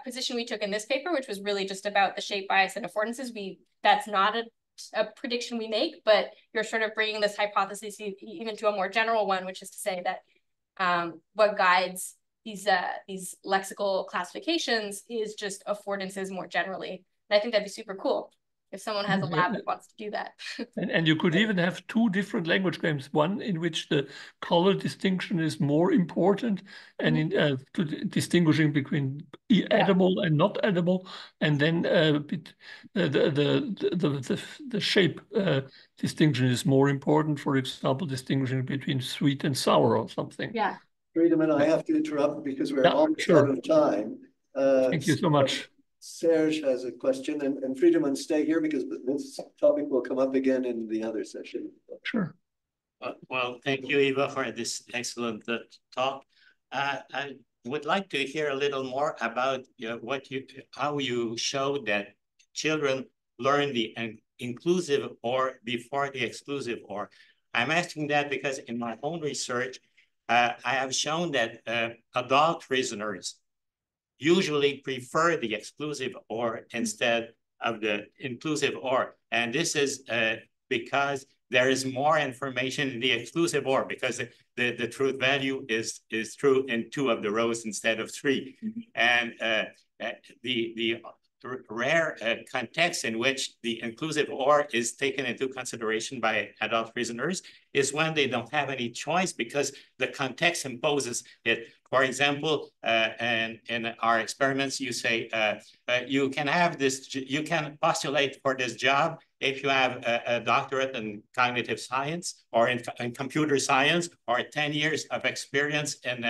position we took in this paper, which was really just about the shape bias and affordances, that's not a prediction we make, but you're sort of bringing this hypothesis even to a more general one, which is to say that what guides these lexical classifications is just affordances more generally. And I think that'd be super cool if someone has a lab that wants to do that. And you could even have two different language games, one in which the color distinction is more important, and in distinguishing between edible and not edible, and then the shape distinction is more important, for example, distinguishing between sweet and sour or something. Yeah. Friedemann, I have to interrupt because we're almost out of time. Thank you so much. Serge has a question, and Friedemann, stay here because this topic will come up again in the other session. Sure. Well, thank you, Eva, for this excellent talk. I would like to hear a little more about how you showed that children learn the inclusive or before the exclusive or. I'm asking that because in my own research, I have shown that adult reasoners usually prefer the exclusive or instead of the inclusive or. And this is because there is more information in the exclusive or, because the truth value is true in 2 of the rows instead of 3. And the rare contexts in which the inclusive or is taken into consideration by adult prisoners is when they don't have any choice because the context imposes it. For example, and in our experiments, you say you can have this, you can postulate for this job if you have a doctorate in cognitive science or in computer science or 10 years of experience in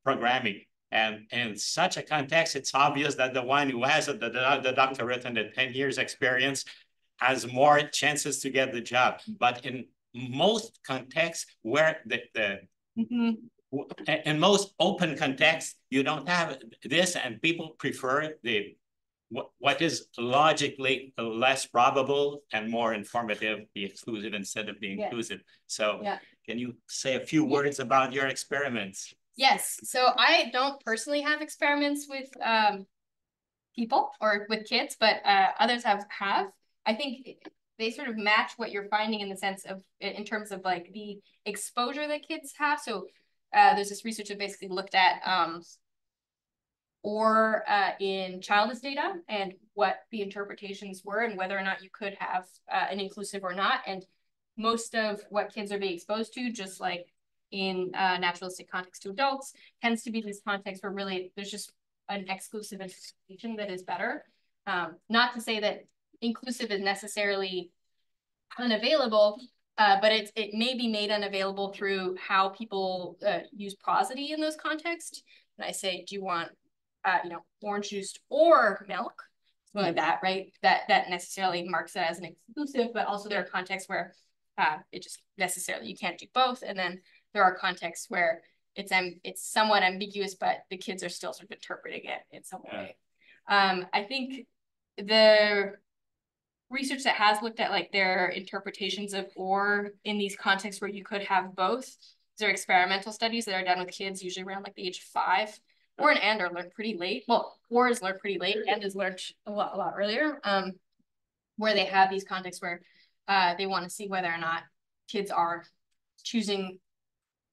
programming. And in such a context, it's obvious that the one who has the doctorate and the 10 years experience has more chances to get the job. But in most contexts where in most open contexts, you don't have this, and people prefer what is logically less probable and more informative, the exclusive instead of the inclusive. So can you say a few words about your experiments? Yes, so I don't personally have experiments with people or with kids, but others have. I think they sort of match what you're finding in the sense of, in terms of like the exposure that kids have. So there's this research that basically looked at in childless data and what the interpretations were and whether or not you could have an inclusive or not. And most of what kids are being exposed to, just like in naturalistic context to adults, tends to be this context where really there's just an exclusive interpretation that is better. Not to say that inclusive is necessarily unavailable, but it may be made unavailable through how people use prosody in those contexts. And I say, do you want orange juice or milk? Something like that, right? That necessarily marks it as an exclusive, but also there are contexts where it just necessarily, you can't do both. And then there are contexts where it's somewhat ambiguous, but the kids are still sort of interpreting it in some way. I think the research that has looked at like their interpretations of or in these contexts where you could have both, there are experimental studies that are done with kids usually around like the age of 5. Or and are learned pretty late. Well, or is learned pretty late, and is learned a lot earlier. Where they have these contexts where they want to see whether or not kids are choosing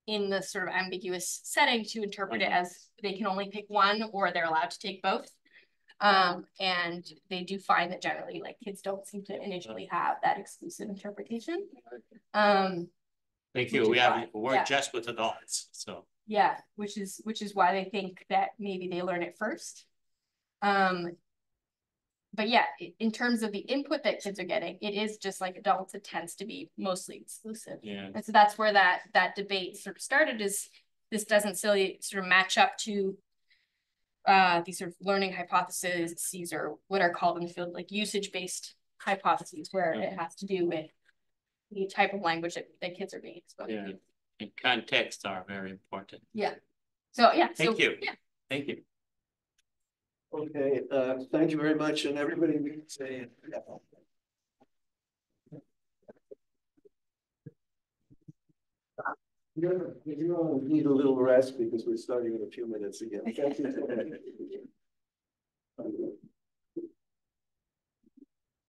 in the sort of ambiguous setting to interpret it as they can only pick one or they're allowed to take both. And they do find that generally like kids don't seem to initially have that exclusive interpretation. Thank you. We're just with adults, so. Yeah, which is why they think that maybe they learn it first. But yeah, in terms of the input that kids are getting, it is just like adults, it tends to be mostly exclusive. Yeah. And so that's where that debate sort of started, is this doesn't really sort of match up to these sort of learning hypotheses, or what are called in the field like usage-based hypotheses, where it has to do with the type of language that kids are being exposed to. And contexts are very important. Yeah. So yeah. Thank you. Yeah. Thank you. Okay. Thank you very much, and everybody say. You need a little rest because we're starting in a few minutes again.